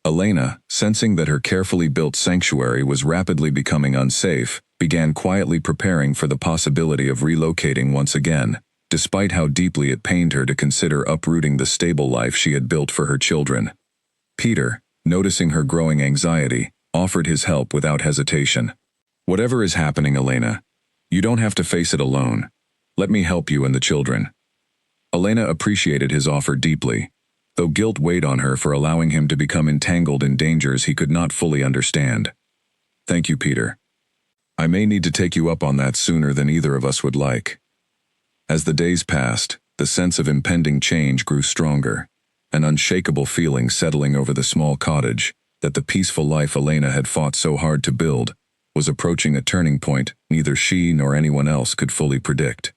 Elena, sensing that her carefully built sanctuary was rapidly becoming unsafe, began quietly preparing for the possibility of relocating once again, despite how deeply it pained her to consider uprooting the stable life she had built for her children. Peter, noticing her growing anxiety, offered his help without hesitation. Whatever is happening, Elena, you don't have to face it alone. Let me help you and the children. Elena appreciated his offer deeply, though guilt weighed on her for allowing him to become entangled in dangers he could not fully understand. Thank you, Peter. I may need to take you up on that sooner than either of us would like. As the days passed, the sense of impending change grew stronger, an unshakable feeling settling over the small cottage that the peaceful life Elena had fought so hard to build was approaching a turning point neither she nor anyone else could fully predict.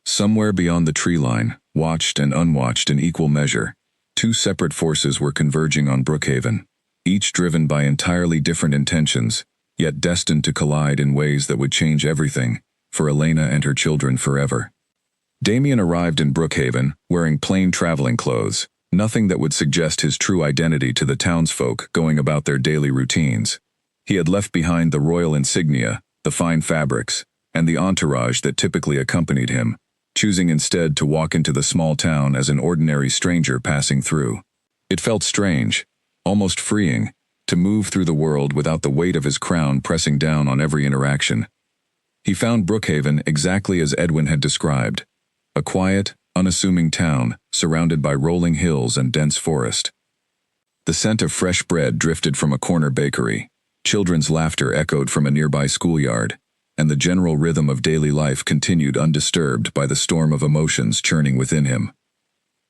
Somewhere beyond the tree line, watched and unwatched in equal measure, two separate forces were converging on Brookhaven, each driven by entirely different intentions, yet destined to collide in ways that would change everything for Elena and her children forever. Damien arrived in Brookhaven wearing plain traveling clothes, nothing that would suggest his true identity to the townsfolk going about their daily routines. He had left behind the royal insignia, the fine fabrics, and the entourage that typically accompanied him, choosing instead to walk into the small town as an ordinary stranger passing through. It felt strange, almost freeing, to move through the world without the weight of his crown pressing down on every interaction. He found Brookhaven exactly as Edwin had described, a quiet, unassuming town surrounded by rolling hills and dense forest. The scent of fresh bread drifted from a corner bakery, children's laughter echoed from a nearby schoolyard, and the general rhythm of daily life continued undisturbed by the storm of emotions churning within him.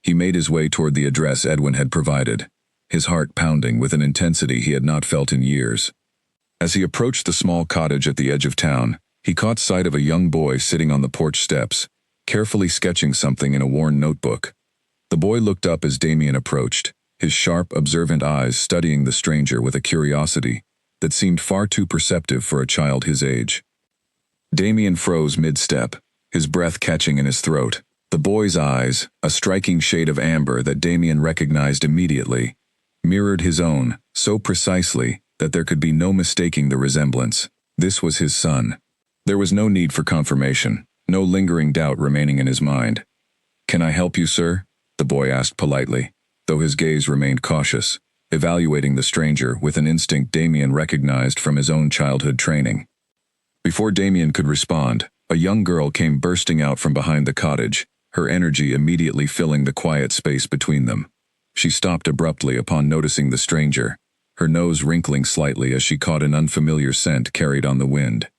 He made his way toward the address Edwin had provided, his heart pounding with an intensity he had not felt in years. As he approached the small cottage at the edge of town, he caught sight of a young boy sitting on the porch steps, carefully sketching something in a worn notebook. The boy looked up as Damien approached, his sharp, observant eyes studying the stranger with a curiosity that seemed far too perceptive for a child his age. Damien froze mid-step, his breath catching in his throat. The boy's eyes, a striking shade of amber that Damien recognized immediately, mirrored his own so precisely that there could be no mistaking the resemblance. This was his son. There was no need for confirmation, no lingering doubt remaining in his mind. "Can I help you, sir?" the boy asked politely, though his gaze remained cautious, evaluating the stranger with an instinct Damien recognized from his own childhood training. Before Damien could respond, a young girl came bursting out from behind the cottage, her energy immediately filling the quiet space between them. She stopped abruptly upon noticing the stranger, her nose wrinkling slightly as she caught an unfamiliar scent carried on the wind.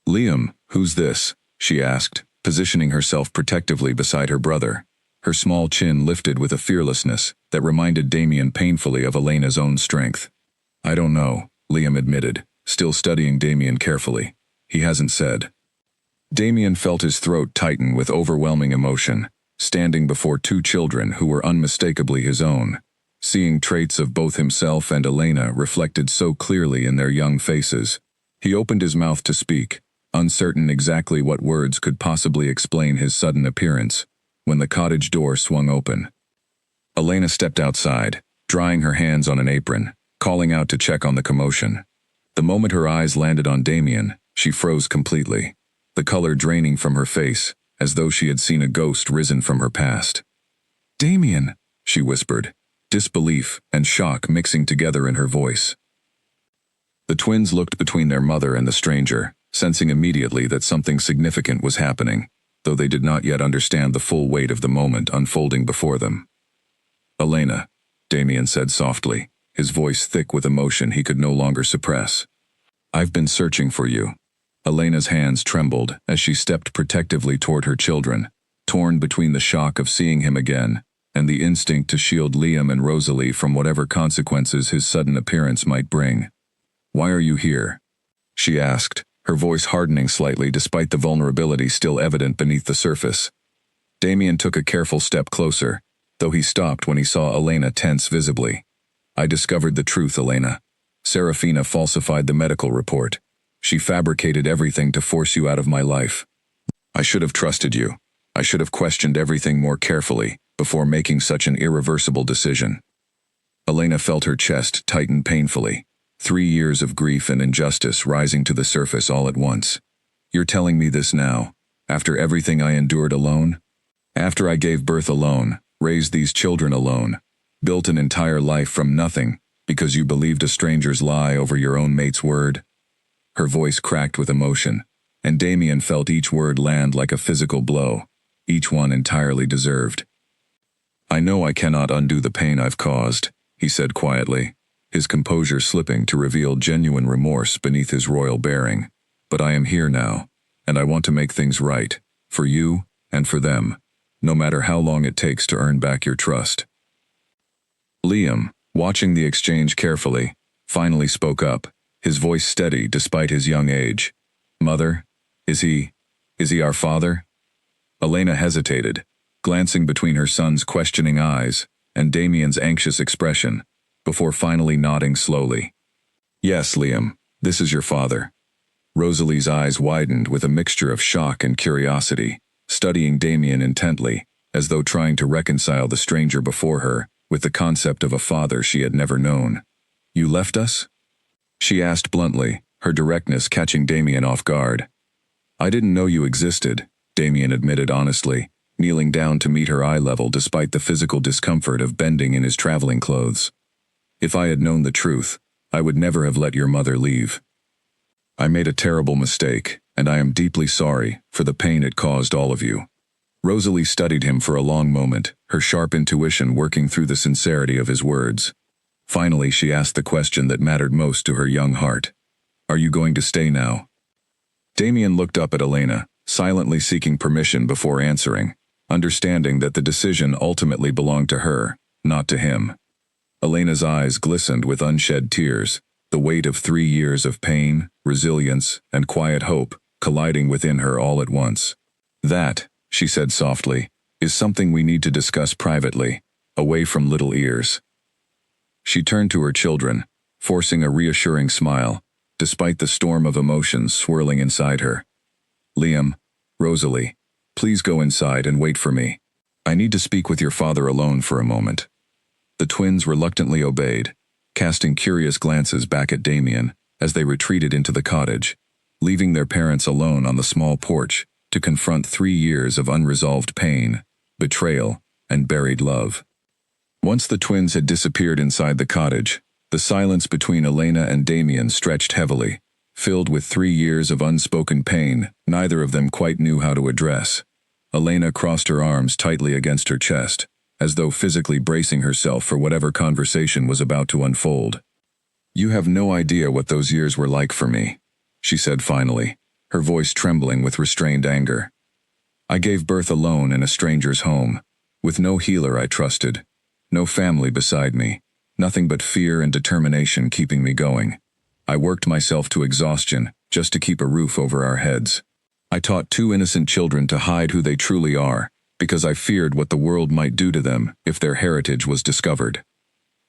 "Liam, who's this?" she asked, positioning herself protectively beside her brother, her small chin lifted with a fearlessness that reminded Damien painfully of Elena's own strength. "I don't know," Liam admitted, still studying Damien carefully. "He hasn't said." Damien felt his throat tighten with overwhelming emotion, standing before two children who were unmistakably his own, seeing traits of both himself and Elena reflected so clearly in their young faces. He opened his mouth to speak, uncertain exactly what words could possibly explain his sudden appearance, when the cottage door swung open. Elena stepped outside, drying her hands on an apron, calling out to check on the commotion. The moment her eyes landed on Damien, she froze completely, the color draining from her face, as though she had seen a ghost risen from her past. "Damien," she whispered, disbelief and shock mixing together in her voice. The twins looked between their mother and the stranger, sensing immediately that something significant was happening, though they did not yet understand the full weight of the moment unfolding before them. "Elena, Damien said softly, his voice thick with emotion he could no longer suppress. I've been searching for you. Elena's hands trembled as she stepped protectively toward her children, torn between the shock of seeing him again and the instinct to shield Liam and Rosalie from whatever consequences his sudden appearance might bring. Why are you here? She asked, her voice hardening slightly despite the vulnerability still evident beneath the surface. Damien took a careful step closer, though he stopped when he saw Elena tense visibly. I discovered the truth, Elena. Serafina falsified the medical report. She fabricated everything to force you out of my life. I should have trusted you. I should have questioned everything more carefully before making such an irreversible decision. Elena felt her chest tighten painfully, 3 years of grief and injustice rising to the surface all at once. You're telling me this now, after everything I endured alone? After I gave birth alone, raised these children alone, built an entire life from nothing because you believed a stranger's lie over your own mate's word? Her voice cracked with emotion, and Damien felt each word land like a physical blow, each one entirely deserved. I know I cannot undo the pain I've caused, he said quietly, his composure slipping to reveal genuine remorse beneath his royal bearing. But I am here now, and I want to make things right, for you and for them, no matter how long it takes to earn back your trust. Liam, watching the exchange carefully, finally spoke up, his voice steady despite his young age. Mother, is he our father? Elena hesitated, glancing between her son's questioning eyes and Damien's anxious expression, before finally nodding slowly. Yes, Liam, this is your father. Rosalie's eyes widened with a mixture of shock and curiosity, studying Damien intently, as though trying to reconcile the stranger before her with the concept of a father she had never known. You left us? She asked bluntly, her directness catching Damien off guard. I didn't know you existed, Damien admitted honestly, kneeling down to meet her eye level despite the physical discomfort of bending in his traveling clothes. If I had known the truth, I would never have let your mother leave. I made a terrible mistake, and I am deeply sorry for the pain it caused all of you. Rosalie studied him for a long moment, her sharp intuition working through the sincerity of his words. Finally, she asked the question that mattered most to her young heart. Are you going to stay now? Damien looked up at Elena, silently seeking permission before answering, understanding that the decision ultimately belonged to her, not to him. Elena's eyes glistened with unshed tears, the weight of 3 years of pain, resilience, and quiet hope colliding within her all at once. That, she said softly, is something we need to discuss privately, away from little ears. She turned to her children, forcing a reassuring smile, despite the storm of emotions swirling inside her. Liam, Rosalie, please go inside and wait for me. I need to speak with your father alone for a moment. The twins reluctantly obeyed, casting curious glances back at Damien as they retreated into the cottage, leaving their parents alone on the small porch to confront 3 years of unresolved pain, betrayal, and buried love. Once the twins had disappeared inside the cottage, the silence between Elena and Damien stretched heavily, filled with 3 years of unspoken pain neither of them quite knew how to address. Elena crossed her arms tightly against her chest, as though physically bracing herself for whatever conversation was about to unfold. You have no idea what those years were like for me, she said finally, her voice trembling with restrained anger. I gave birth alone in a stranger's home, with no healer I trusted, no family beside me, nothing but fear and determination keeping me going. I worked myself to exhaustion just to keep a roof over our heads. I taught 2 innocent children to hide who they truly are, because I feared what the world might do to them if their heritage was discovered.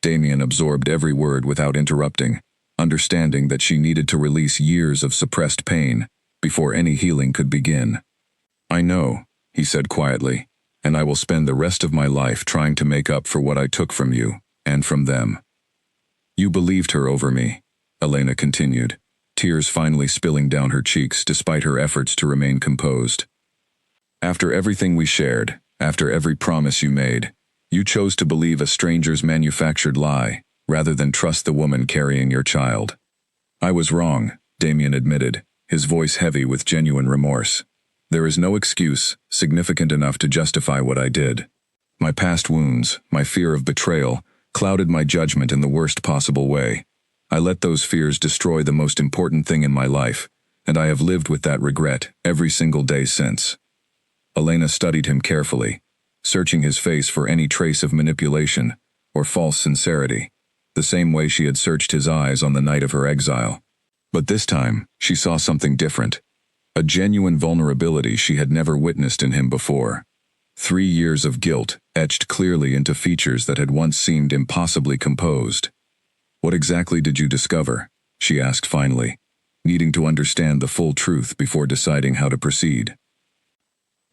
Damien absorbed every word without interrupting, understanding that she needed to release years of suppressed pain before any healing could begin. I know, he said quietly, and I will spend the rest of my life trying to make up for what I took from you and from them. You believed her over me, Elena continued, tears finally spilling down her cheeks despite her efforts to remain composed. After everything we shared, after every promise you made, you chose to believe a stranger's manufactured lie, rather than trust the woman carrying your child. I was wrong, Damien admitted, his voice heavy with genuine remorse. There is no excuse significant enough to justify what I did. My past wounds, my fear of betrayal, clouded my judgment in the worst possible way. I let those fears destroy the most important thing in my life, and I have lived with that regret every single day since. Elena studied him carefully, searching his face for any trace of manipulation or false sincerity, the same way she had searched his eyes on the night of her exile. But this time, she saw something different, a genuine vulnerability she had never witnessed in him before. 3 years of guilt etched clearly into features that had once seemed impossibly composed. "What exactly did you discover?" she asked finally, needing to understand the full truth before deciding how to proceed.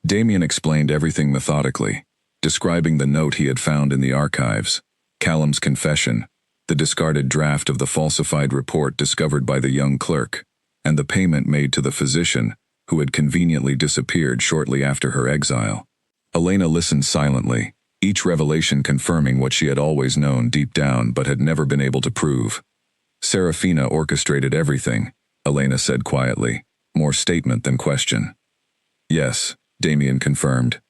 Damien explained everything methodically, describing the note he had found in the archives, Callum's confession, the discarded draft of the falsified report discovered by the young clerk, and the payment made to the physician, who had conveniently disappeared shortly after her exile. Elena listened silently, each revelation confirming what she had always known deep down but had never been able to prove. "Serafina orchestrated everything," Elena said quietly, more statement than question. "Yes," Damien confirmed.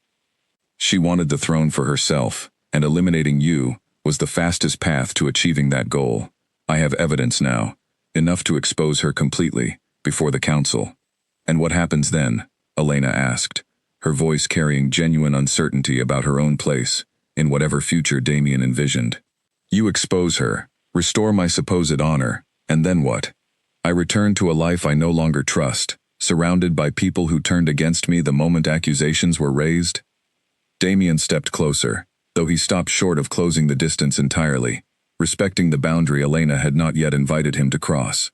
"She wanted the throne for herself, and eliminating you was the fastest path to achieving that goal. I have evidence now, enough to expose her completely, before the council." "And what happens then?" Elena asked, her voice carrying genuine uncertainty about her own place in whatever future Damien envisioned. "You expose her, restore my supposed honor, and then what? I return to a life I no longer trust, surrounded by people who turned against me the moment accusations were raised?" Damien stepped closer, though he stopped short of closing the distance entirely, respecting the boundary Elena had not yet invited him to cross.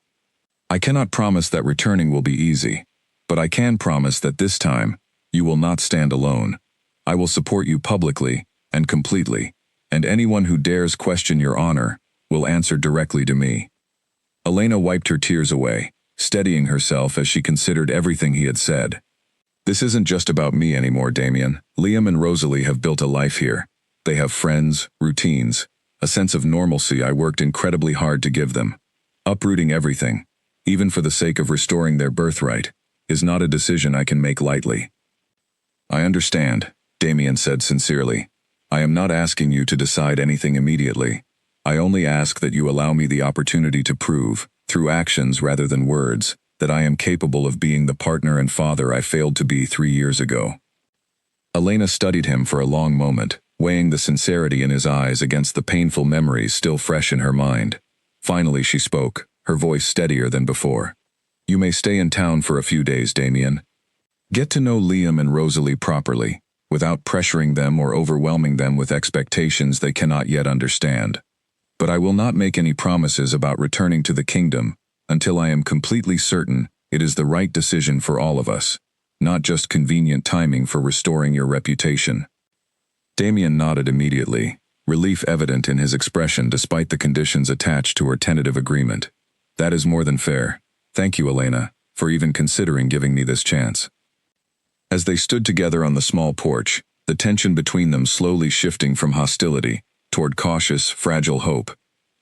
"I cannot promise that returning will be easy, but I can promise that this time, you will not stand alone. I will support you publicly and completely, and anyone who dares question your honor will answer directly to me." Elena wiped her tears away, steadying herself as she considered everything he had said. "This isn't just about me anymore, Damien. Liam and Rosalie have built a life here. They have friends, routines, a sense of normalcy I worked incredibly hard to give them. Uprooting everything, even for the sake of restoring their birthright, is not a decision I can make lightly." "I understand," Damien said sincerely. "I am not asking you to decide anything immediately. I only ask that you allow me the opportunity to prove, through actions rather than words, that I am capable of being the partner and father I failed to be 3 years ago." Elena studied him for a long moment, weighing the sincerity in his eyes against the painful memories still fresh in her mind. Finally she spoke, her voice steadier than before. "You may stay in town for a few days, Damien. Get to know Liam and Rosalie properly, without pressuring them or overwhelming them with expectations they cannot yet understand. But I will not make any promises about returning to the kingdom until I am completely certain it is the right decision for all of us, not just convenient timing for restoring your reputation." Damien nodded immediately, relief evident in his expression despite the conditions attached to her tentative agreement. "That is more than fair. Thank you, Elena, for even considering giving me this chance." As they stood together on the small porch, the tension between them slowly shifting from hostility toward cautious, fragile hope,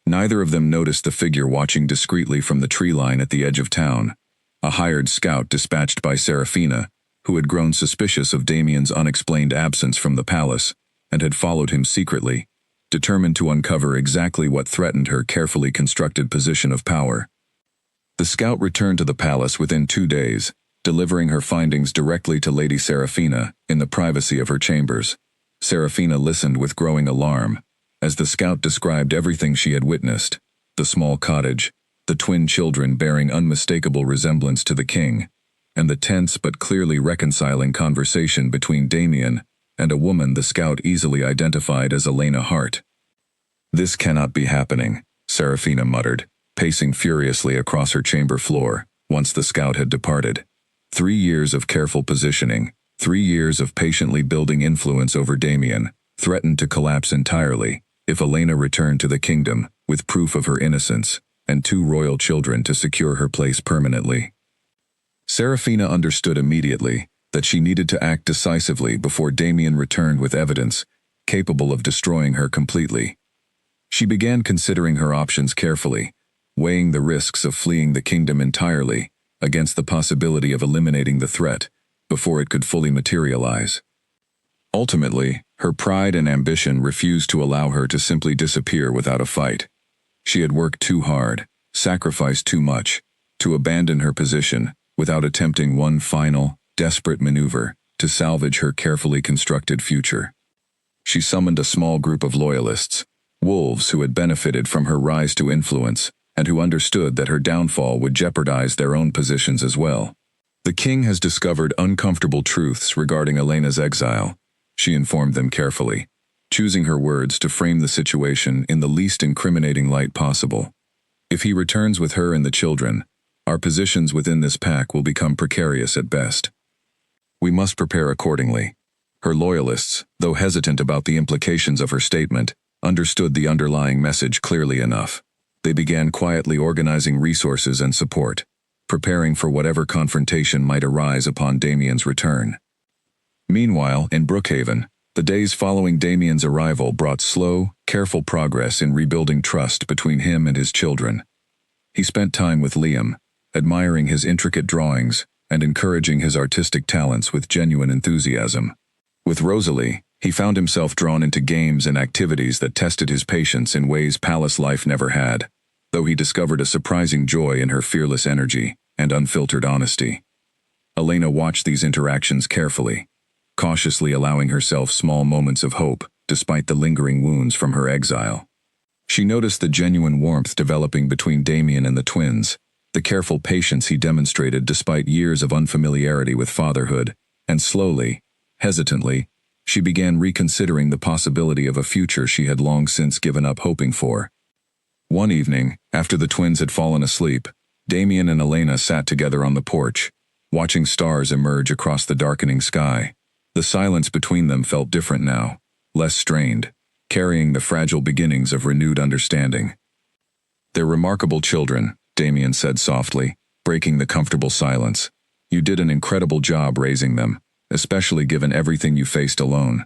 neither of them noticed the figure watching discreetly from the tree line at the edge of town, a hired scout dispatched by Serafina, who had grown suspicious of Damien's unexplained absence from the palace and had followed him secretly, determined to uncover exactly what threatened her carefully constructed position of power. The scout returned to the palace within 2 days, delivering her findings directly to Lady Serafina in the privacy of her chambers. Serafina listened with growing alarm, as the scout described everything she had witnessed: the small cottage, the twin children bearing unmistakable resemblance to the king, and the tense but clearly reconciling conversation between Damien and a woman the scout easily identified as Elena Hart. "This cannot be happening," Serafina muttered, pacing furiously across her chamber floor once the scout had departed. 3 years of careful positioning, 3 years of patiently building influence over Damien, threatened to collapse entirely if Elena returned to the kingdom with proof of her innocence and 2 royal children to secure her place permanently. Serafina understood immediately that she needed to act decisively before Damien returned with evidence capable of destroying her completely. She began considering her options carefully, weighing the risks of fleeing the kingdom entirely against the possibility of eliminating the threat before it could fully materialize. Ultimately, Her pride and ambition refused to allow her to simply disappear without a fight. She had worked too hard, sacrificed too much, to abandon her position without attempting one final, desperate maneuver to salvage her carefully constructed future. She summoned a small group of loyalists, wolves who had benefited from her rise to influence and who understood that her downfall would jeopardize their own positions as well. "The king has discovered uncomfortable truths regarding Elena's exile," she informed them carefully, choosing her words to frame the situation in the least incriminating light possible. "If he returns with her and the children, our positions within this pack will become precarious at best. We must prepare accordingly." Her loyalists, though hesitant about the implications of her statement, understood the underlying message clearly enough. They began quietly organizing resources and support, preparing for whatever confrontation might arise upon Damien's return. Meanwhile, in Brookhaven, the days following Damien's arrival brought slow, careful progress in rebuilding trust between him and his children. He spent time with Liam, admiring his intricate drawings and encouraging his artistic talents with genuine enthusiasm. With Rosalie, he found himself drawn into games and activities that tested his patience in ways palace life never had, though he discovered a surprising joy in her fearless energy and unfiltered honesty. Elena watched these interactions carefully, cautiously allowing herself small moments of hope despite the lingering wounds from her exile. She noticed the genuine warmth developing between Damien and the twins, the careful patience he demonstrated despite years of unfamiliarity with fatherhood, and slowly, hesitantly, she began reconsidering the possibility of a future she had long since given up hoping for. One evening, after the twins had fallen asleep, Damien and Elena sat together on the porch, watching stars emerge across the darkening sky. The silence between them felt different now, less strained, carrying the fragile beginnings of renewed understanding. "They're remarkable children," Damien said softly, breaking the comfortable silence. "You did an incredible job raising them, especially given everything you faced alone."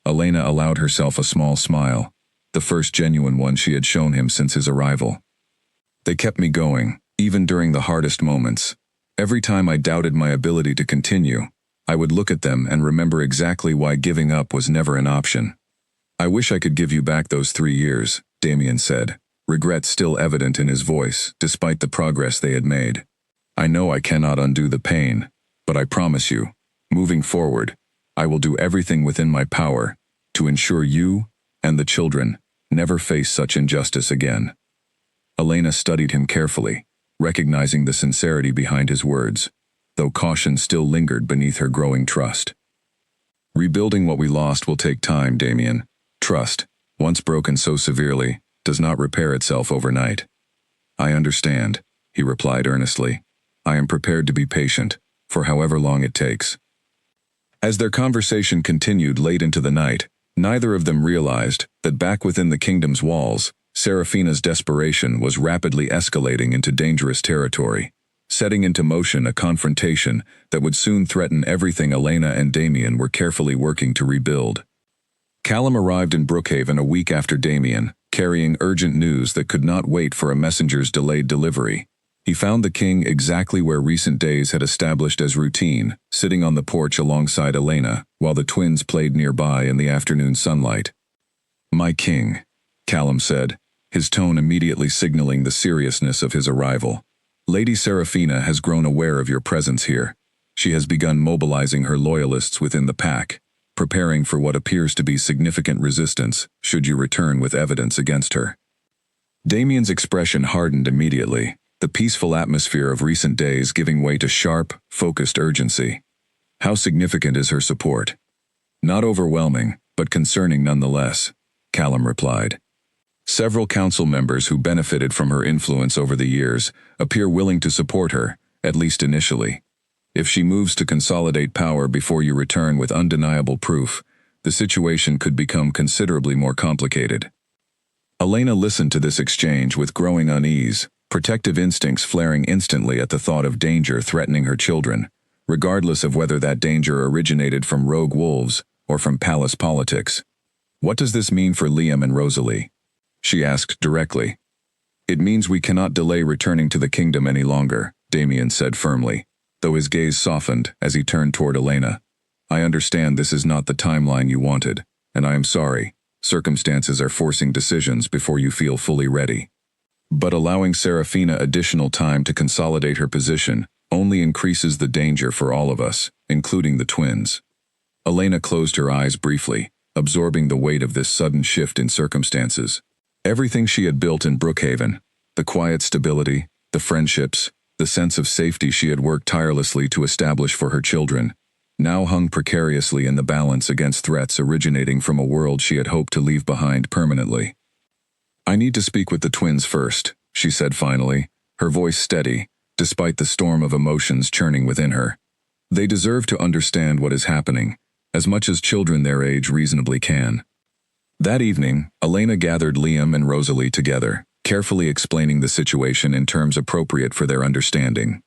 Elena allowed herself a small smile, the first genuine one she had shown him since his arrival. "They kept me going, even during the hardest moments. Every time I doubted my ability to continue, I would look at them and remember exactly why giving up was never an option." "I wish I could give you back those 3 years," Damien said, regret still evident in his voice despite the progress they had made. "I know I cannot undo the pain, but I promise you, moving forward, I will do everything within my power to ensure you and the children never face such injustice again." Elena studied him carefully, recognizing the sincerity behind his words, though caution still lingered beneath her growing trust. "Rebuilding what we lost will take time, Damien. Trust, once broken so severely, does not repair itself overnight." "I understand," he replied earnestly. "I am prepared to be patient, for however long it takes." As their conversation continued late into the night, neither of them realized that back within the kingdom's walls, Serafina's desperation was rapidly escalating into dangerous territory, setting into motion a confrontation that would soon threaten everything Elena and Damien were carefully working to rebuild. Callum arrived in Brookhaven a week after Damien, carrying urgent news that could not wait for a messenger's delayed delivery. He found the king exactly where recent days had established as routine, sitting on the porch alongside Elena, while the twins played nearby in the afternoon sunlight. "My king," Callum said, his tone immediately signaling the seriousness of his arrival. "Lady Serafina has grown aware of your presence here. She has begun mobilizing her loyalists within the pack, preparing for what appears to be significant resistance should you return with evidence against her." Damien's expression hardened immediately, the peaceful atmosphere of recent days giving way to sharp, focused urgency. "How significant is her support?" "Not overwhelming, but concerning nonetheless," Callum replied. "Several council members who benefited from her influence over the years appear willing to support her, at least initially. If she moves to consolidate power before you return with undeniable proof, the situation could become considerably more complicated." Elena listened to this exchange with growing unease, protective instincts flaring instantly at the thought of danger threatening her children, regardless of whether that danger originated from rogue wolves or from palace politics. "What does this mean for Liam and Rosalie?" she asked directly. "It means we cannot delay returning to the kingdom any longer," Damien said firmly, though his gaze softened as he turned toward Elena. "I understand this is not the timeline you wanted, and I am sorry. Circumstances are forcing decisions before you feel fully ready. But allowing Serafina additional time to consolidate her position only increases the danger for all of us, including the twins. Elena closed her eyes briefly, absorbing the weight of this sudden shift in circumstances. Everything she had built in Brookhaven, the quiet stability, the friendships, the sense of safety she had worked tirelessly to establish for her children, now hung precariously in the balance against threats originating from a world she had hoped to leave behind permanently. "I need to speak with the twins first," she said finally, her voice steady, despite the storm of emotions churning within her. "They deserve to understand what is happening, as much as children their age reasonably can." That evening, Elena gathered Liam and Rosalie together, carefully explaining the situation in terms appropriate for their understanding.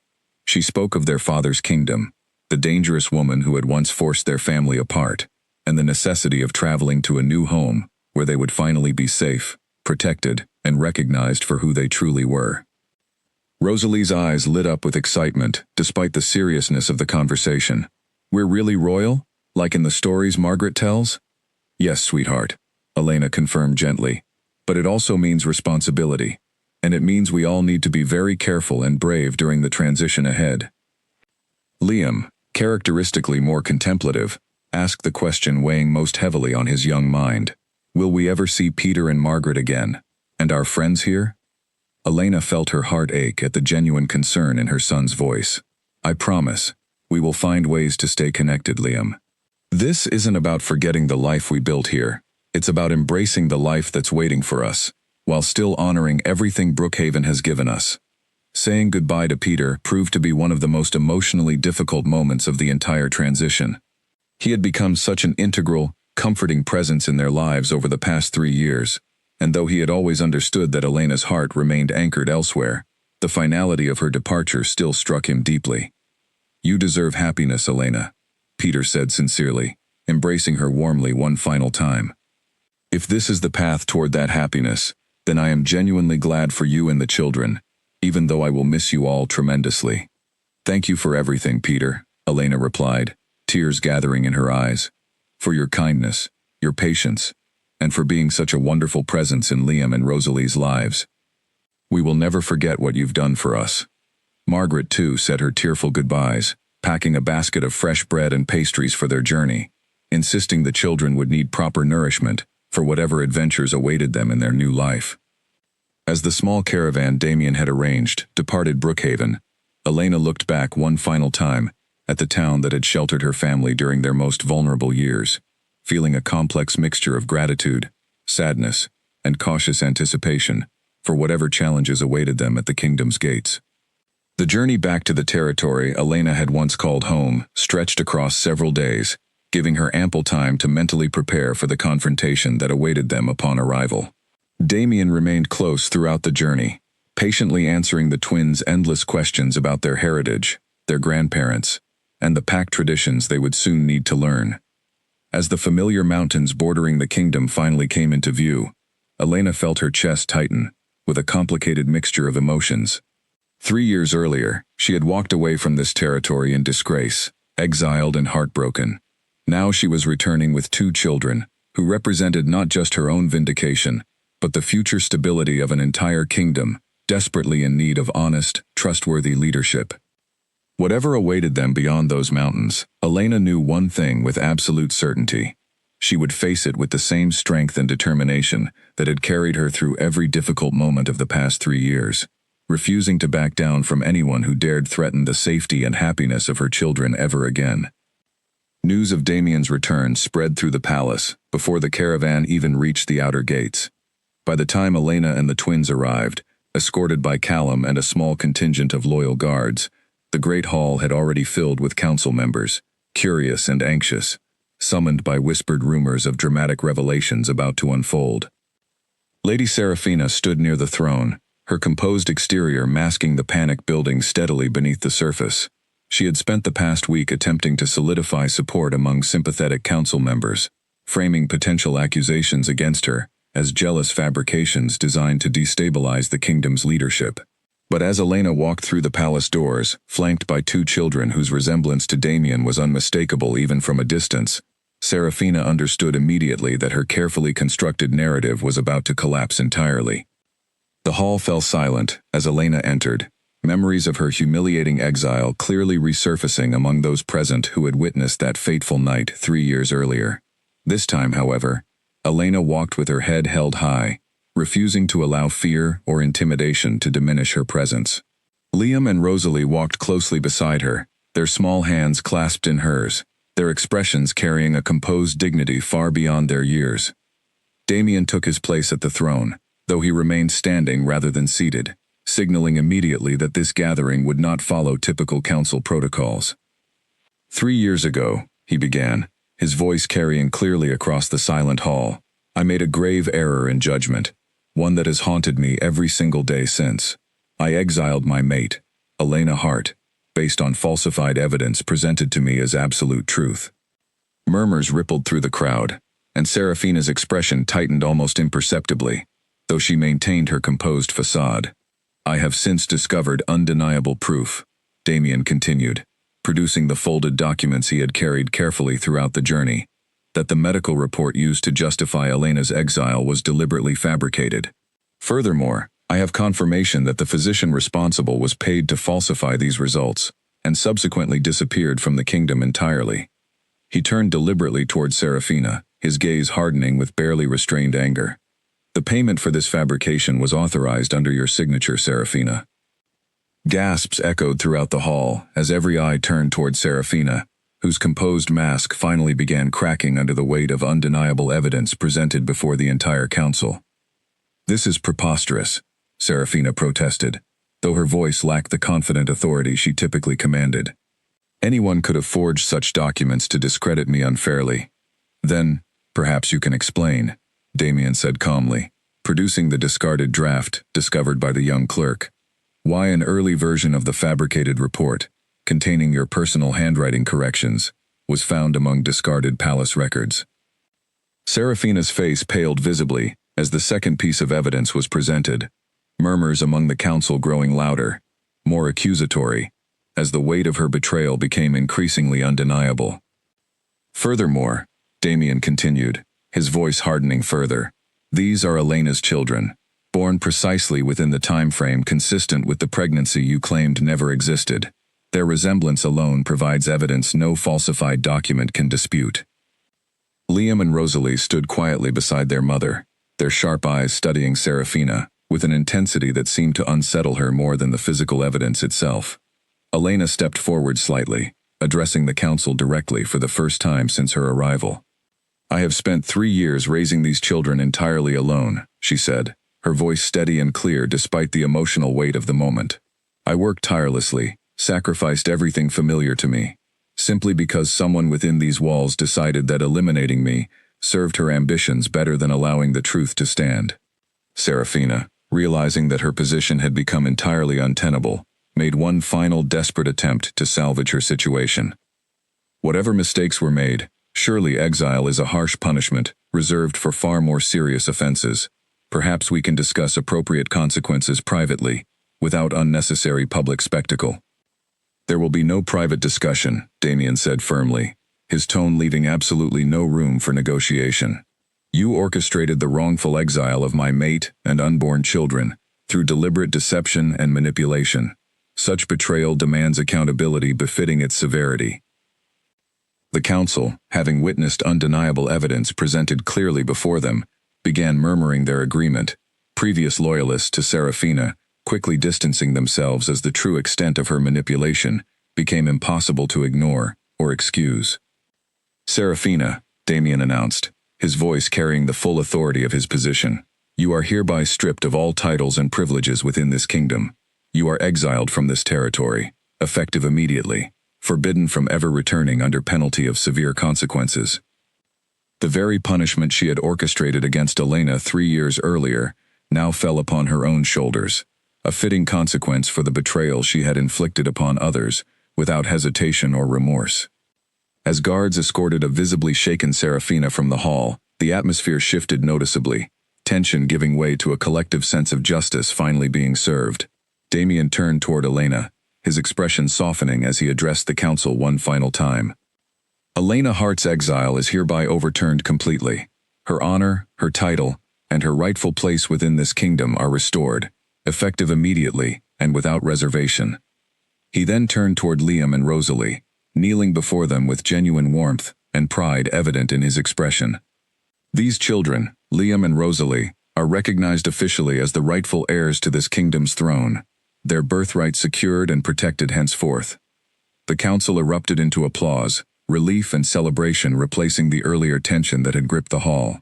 She spoke of their father's kingdom, the dangerous woman who had once forced their family apart, and the necessity of traveling to a new home where they would finally be safe, protected, and recognized for who they truly were. Rosalie's eyes lit up with excitement, despite the seriousness of the conversation. "We're really royal? Like in the stories Margaret tells?" "Yes, sweetheart," Elena confirmed gently. "But it also means responsibility, and it means we all need to be very careful and brave during the transition ahead." Liam, characteristically more contemplative, asked the question weighing most heavily on his young mind. "Will we ever see Peter and Margaret again? And our friends here?" Elena felt her heart ache at the genuine concern in her son's voice. "I promise, we will find ways to stay connected, Liam. This isn't about forgetting the life we built here. It's about embracing the life that's waiting for us, while still honoring everything Brookhaven has given us." Saying goodbye to Peter proved to be one of the most emotionally difficult moments of the entire transition. He had become such an integral, comforting presence in their lives over the past 3 years, and though he had always understood that Elena's heart remained anchored elsewhere, the finality of her departure still struck him deeply. "You deserve happiness, Elena," Peter said sincerely, embracing her warmly one final time. "If this is the path toward that happiness, then I am genuinely glad for you and the children, even though I will miss you all tremendously." "Thank you for everything, Peter," Elena replied, tears gathering in her eyes. "For your kindness, your patience, and for being such a wonderful presence in Liam and Rosalie's lives. We will never forget what you've done for us." Margaret, too, said her tearful goodbyes, packing a basket of fresh bread and pastries for their journey, insisting the children would need proper nourishment for whatever adventures awaited them in their new life. As the small caravan Damien had arranged departed Brookhaven, Elena looked back one final time at the town that had sheltered her family during their most vulnerable years, feeling a complex mixture of gratitude, sadness, and cautious anticipation for whatever challenges awaited them at the kingdom's gates. The journey back to the territory Elena had once called home stretched across several days, giving her ample time to mentally prepare for the confrontation that awaited them upon arrival. Damien remained close throughout the journey, patiently answering the twins' endless questions about their heritage, their grandparents, and the pact traditions they would soon need to learn. As the familiar mountains bordering the kingdom finally came into view, Elena felt her chest tighten, with a complicated mixture of emotions. 3 years earlier, she had walked away from this territory in disgrace, exiled and heartbroken. Now she was returning with 2 children, who represented not just her own vindication, but the future stability of an entire kingdom, desperately in need of honest, trustworthy leadership. Whatever awaited them beyond those mountains, Elena knew one thing with absolute certainty. She would face it with the same strength and determination that had carried her through every difficult moment of the past 3 years, refusing to back down from anyone who dared threaten the safety and happiness of her children ever again. News of Damien's return spread through the palace before the caravan even reached the outer gates. By the time Elena and the twins arrived, escorted by Callum and a small contingent of loyal guards, the great hall had already filled with council members, curious and anxious, summoned by whispered rumors of dramatic revelations about to unfold. Lady Serafina stood near the throne, her composed exterior masking the panic building steadily beneath the surface. She had spent the past week attempting to solidify support among sympathetic council members, framing potential accusations against her as jealous fabrications designed to destabilize the kingdom's leadership. But as Elena walked through the palace doors, flanked by 2 children whose resemblance to Damien was unmistakable even from a distance, Serafina understood immediately that her carefully constructed narrative was about to collapse entirely. The hall fell silent as Elena entered, memories of her humiliating exile clearly resurfacing among those present who had witnessed that fateful night 3 years earlier. This time, however, Elena walked with her head held high, refusing to allow fear or intimidation to diminish her presence. Liam and Rosalie walked closely beside her, their small hands clasped in hers, their expressions carrying a composed dignity far beyond their years. Damien took his place at the throne, though he remained standing rather than seated, signaling immediately that this gathering would not follow typical council protocols. 3 years ago, he began, his voice carrying clearly across the silent hall, I made a grave error in judgment, one that has haunted me every single day since. I exiled my mate, Elena Hart, based on falsified evidence presented to me as absolute truth. Murmurs rippled through the crowd, and Serafina's expression tightened almost imperceptibly, though she maintained her composed facade. I have since discovered undeniable proof, Damien continued, producing the folded documents he had carried carefully throughout the journey, that the medical report used to justify Elena's exile was deliberately fabricated. Furthermore, I have confirmation that the physician responsible was paid to falsify these results, and subsequently disappeared from the kingdom entirely. He turned deliberately towards Serafina, his gaze hardening with barely restrained anger. The payment for this fabrication was authorized under your signature, Serafina. Gasps echoed throughout the hall as every eye turned toward Serafina, whose composed mask finally began cracking under the weight of undeniable evidence presented before the entire council. This is preposterous, Serafina protested, though her voice lacked the confident authority she typically commanded. Anyone could have forged such documents to discredit me unfairly. Then, perhaps you can explain, Damien said calmly, producing the discarded draft discovered by the young clerk. Why an early version of the fabricated report, containing your personal handwriting corrections, was found among discarded palace records. Serafina's face paled visibly as the second piece of evidence was presented, murmurs among the council growing louder, more accusatory, as the weight of her betrayal became increasingly undeniable. Furthermore, Damien continued, his voice hardening further, these are Elena's children, born precisely within the time frame consistent with the pregnancy you claimed never existed. Their resemblance alone provides evidence no falsified document can dispute. Liam and Rosalie stood quietly beside their mother, their sharp eyes studying Serafina, with an intensity that seemed to unsettle her more than the physical evidence itself. Elena stepped forward slightly, addressing the council directly for the first time since her arrival. I have spent 3 years raising these children entirely alone, she said, her voice steady and clear despite the emotional weight of the moment. I worked tirelessly, sacrificed everything familiar to me, simply because someone within these walls decided that eliminating me served her ambitions better than allowing the truth to stand. Serafina, realizing that her position had become entirely untenable, made one final desperate attempt to salvage her situation. Whatever mistakes were made, surely exile is a harsh punishment, reserved for far more serious offenses. Perhaps we can discuss appropriate consequences privately, without unnecessary public spectacle. There will be no private discussion, Damien said firmly, his tone leaving absolutely no room for negotiation. You orchestrated the wrongful exile of my mate and unborn children, through deliberate deception and manipulation. Such betrayal demands accountability befitting its severity. The council, having witnessed undeniable evidence presented clearly before them, began murmuring their agreement, previous loyalists to Serafina, quickly distancing themselves as the true extent of her manipulation became impossible to ignore or excuse. Serafina, Damien announced, his voice carrying the full authority of his position, you are hereby stripped of all titles and privileges within this kingdom. You are exiled from this territory, effective immediately, forbidden from ever returning under penalty of severe consequences. The very punishment she had orchestrated against Elena 3 years earlier now fell upon her own shoulders, a fitting consequence for the betrayal she had inflicted upon others, without hesitation or remorse. As guards escorted a visibly shaken Serafina from the hall, the atmosphere shifted noticeably, tension giving way to a collective sense of justice finally being served. Damien turned toward Elena, his expression softening as he addressed the council one final time. Elena Hart's exile is hereby overturned completely. Her honor, her title, and her rightful place within this kingdom are restored, effective immediately and without reservation." He then turned toward Liam and Rosalie, kneeling before them with genuine warmth and pride evident in his expression. These children, Liam and Rosalie, are recognized officially as the rightful heirs to this kingdom's throne, their birthright secured and protected henceforth. The council erupted into applause, relief and celebration replacing the earlier tension that had gripped the hall.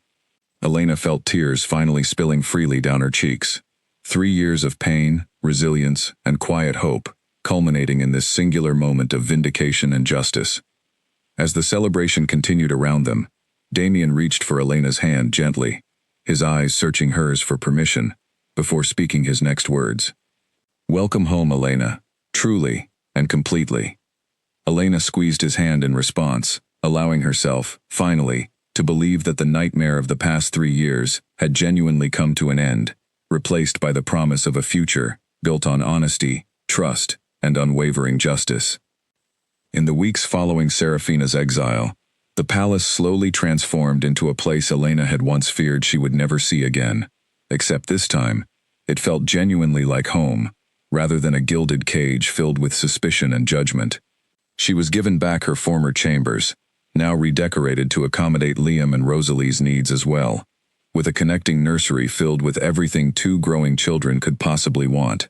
Elena felt tears finally spilling freely down her cheeks. 3 years of pain, resilience, and quiet hope, culminating in this singular moment of vindication and justice. As the celebration continued around them, Damien reached for Elena's hand gently, his eyes searching hers for permission, before speaking his next words. "Welcome home, Elena, truly and completely." Elena squeezed his hand in response, allowing herself, finally, to believe that the nightmare of the past 3 years had genuinely come to an end, replaced by the promise of a future built on honesty, trust, and unwavering justice. In the weeks following Serafina's exile, the palace slowly transformed into a place Elena had once feared she would never see again, except this time, it felt genuinely like home, rather than a gilded cage filled with suspicion and judgment. She was given back her former chambers, now redecorated to accommodate Liam and Rosalie's needs as well, with a connecting nursery filled with everything 2 growing children could possibly want.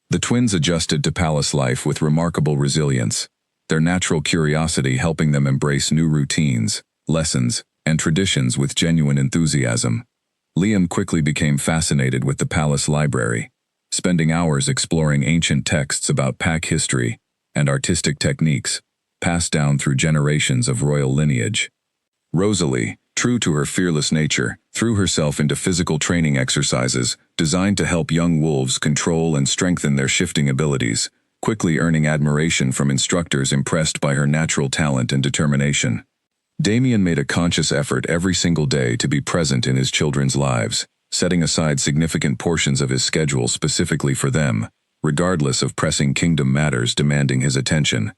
The twins adjusted to palace life with remarkable resilience, their natural curiosity helping them embrace new routines, lessons, and traditions with genuine enthusiasm. Liam quickly became fascinated with the palace library, spending hours exploring ancient texts about pack history and artistic techniques, passed down through generations of royal lineage. Rosalie, true to her fearless nature, threw herself into physical training exercises designed to help young wolves control and strengthen their shifting abilities, quickly earning admiration from instructors impressed by her natural talent and determination. Damien made a conscious effort every single day to be present in his children's lives, setting aside significant portions of his schedule specifically for them, regardless of pressing kingdom matters demanding his attention.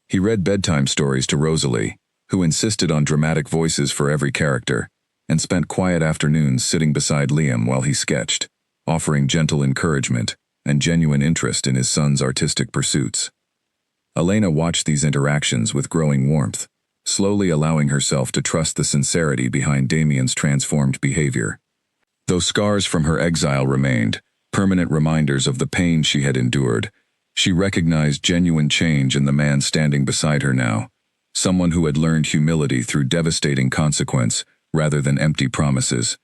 He read bedtime stories to Rosalie, who insisted on dramatic voices for every character, and spent quiet afternoons sitting beside Liam while he sketched, offering gentle encouragement and genuine interest in his son's artistic pursuits. Elena watched these interactions with growing warmth, slowly allowing herself to trust the sincerity behind Damien's transformed behavior. Though scars from her exile remained, permanent reminders of the pain she had endured, she recognized genuine change in the man standing beside her now, someone who had learned humility through devastating consequence rather than empty promises.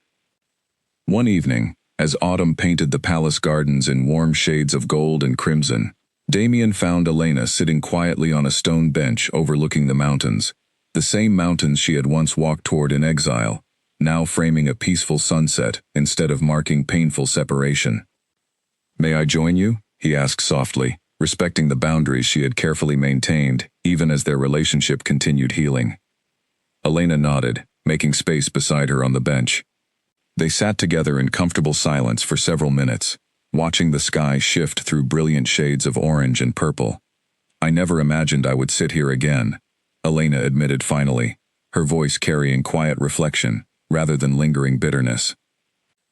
One evening, as autumn painted the palace gardens in warm shades of gold and crimson, Damien found Elena sitting quietly on a stone bench overlooking the mountains, the same mountains she had once walked toward in exile, now framing a peaceful sunset instead of marking painful separation. "May I join you?" he asked softly, respecting the boundaries she had carefully maintained, even as their relationship continued healing. Elena nodded, making space beside her on the bench. They sat together in comfortable silence for several minutes, watching the sky shift through brilliant shades of orange and purple. "I never imagined I would sit here again," Elena admitted finally, her voice carrying quiet reflection rather than lingering bitterness.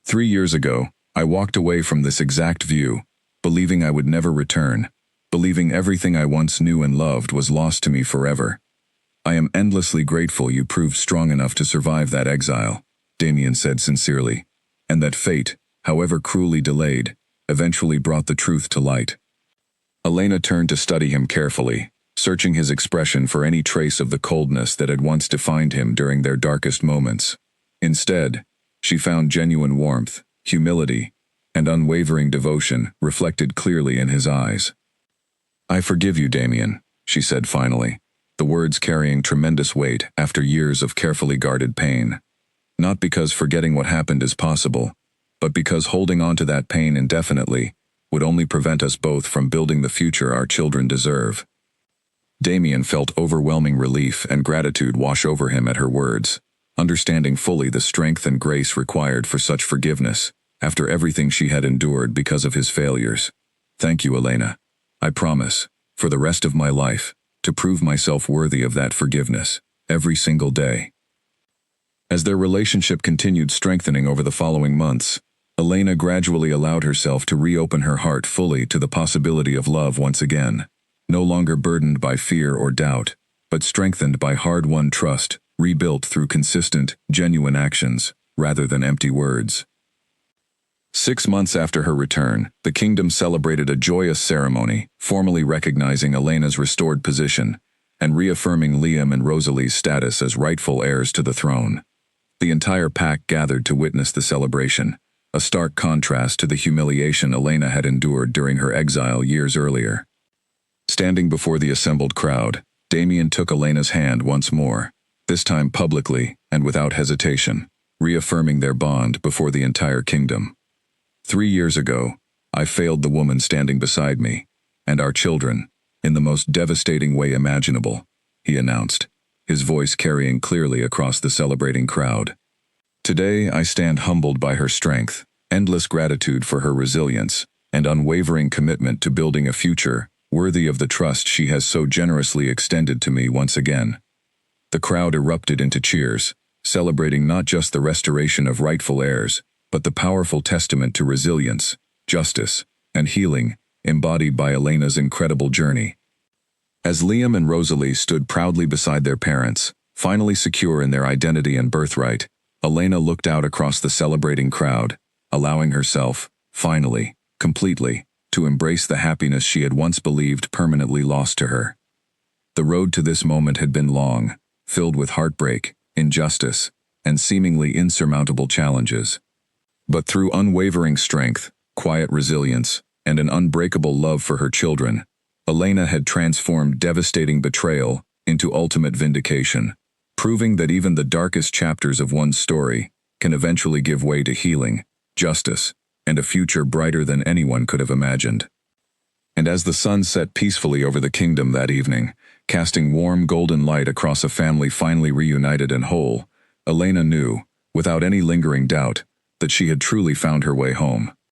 3 years ago, I walked away from this exact view, believing I would never return, believing everything I once knew and loved was lost to me forever. I am endlessly grateful you proved strong enough to survive that exile," Damien said sincerely, "and that fate, however cruelly delayed, eventually brought the truth to light." Elena turned to study him carefully, searching his expression for any trace of the coldness that had once defined him during their darkest moments. Instead, she found genuine warmth, humility, and unwavering devotion reflected clearly in his eyes. "I forgive you, Damien," she said finally, the words carrying tremendous weight after years of carefully guarded pain. "Not because forgetting what happened is possible, but because holding on to that pain indefinitely would only prevent us both from building the future our children deserve." Damien felt overwhelming relief and gratitude wash over him at her words, understanding fully the strength and grace required for such forgiveness after everything she had endured because of his failures. "Thank you, Elena. I promise, for the rest of my life, to prove myself worthy of that forgiveness, every single day. As their relationship continued strengthening over the following months, Elena gradually allowed herself to reopen her heart fully to the possibility of love once again, no longer burdened by fear or doubt, but strengthened by hard-won trust, rebuilt through consistent, genuine actions, rather than empty words. 6 months after her return, the kingdom celebrated a joyous ceremony, formally recognizing Elena's restored position and reaffirming Liam and Rosalie's status as rightful heirs to the throne. The entire pack gathered to witness the celebration, a stark contrast to the humiliation Elena had endured during her exile years earlier. Standing before the assembled crowd, Damien took Elena's hand once more, this time publicly and without hesitation, reaffirming their bond before the entire kingdom. 3 years ago, I failed the woman standing beside me, and our children, in the most devastating way imaginable, he announced, his voice carrying clearly across the celebrating crowd. Today I stand humbled by her strength, endless gratitude for her resilience, and unwavering commitment to building a future worthy of the trust she has so generously extended to me once again. The crowd erupted into cheers, celebrating not just the restoration of rightful heirs, but the powerful testament to resilience, justice, and healing embodied by Elena's incredible journey. As Liam and Rosalie stood proudly beside their parents, finally secure in their identity and birthright, Elena looked out across the celebrating crowd, allowing herself, finally, completely, to embrace the happiness she had once believed permanently lost to her. The road to this moment had been long, filled with heartbreak, injustice, and seemingly insurmountable challenges. But through unwavering strength, quiet resilience, and an unbreakable love for her children, Elena had transformed devastating betrayal into ultimate vindication, proving that even the darkest chapters of one's story can eventually give way to healing, justice, and a future brighter than anyone could have imagined. And as the sun set peacefully over the kingdom that evening, casting warm golden light across a family finally reunited and whole, Elena knew, without any lingering doubt, that she had truly found her way home.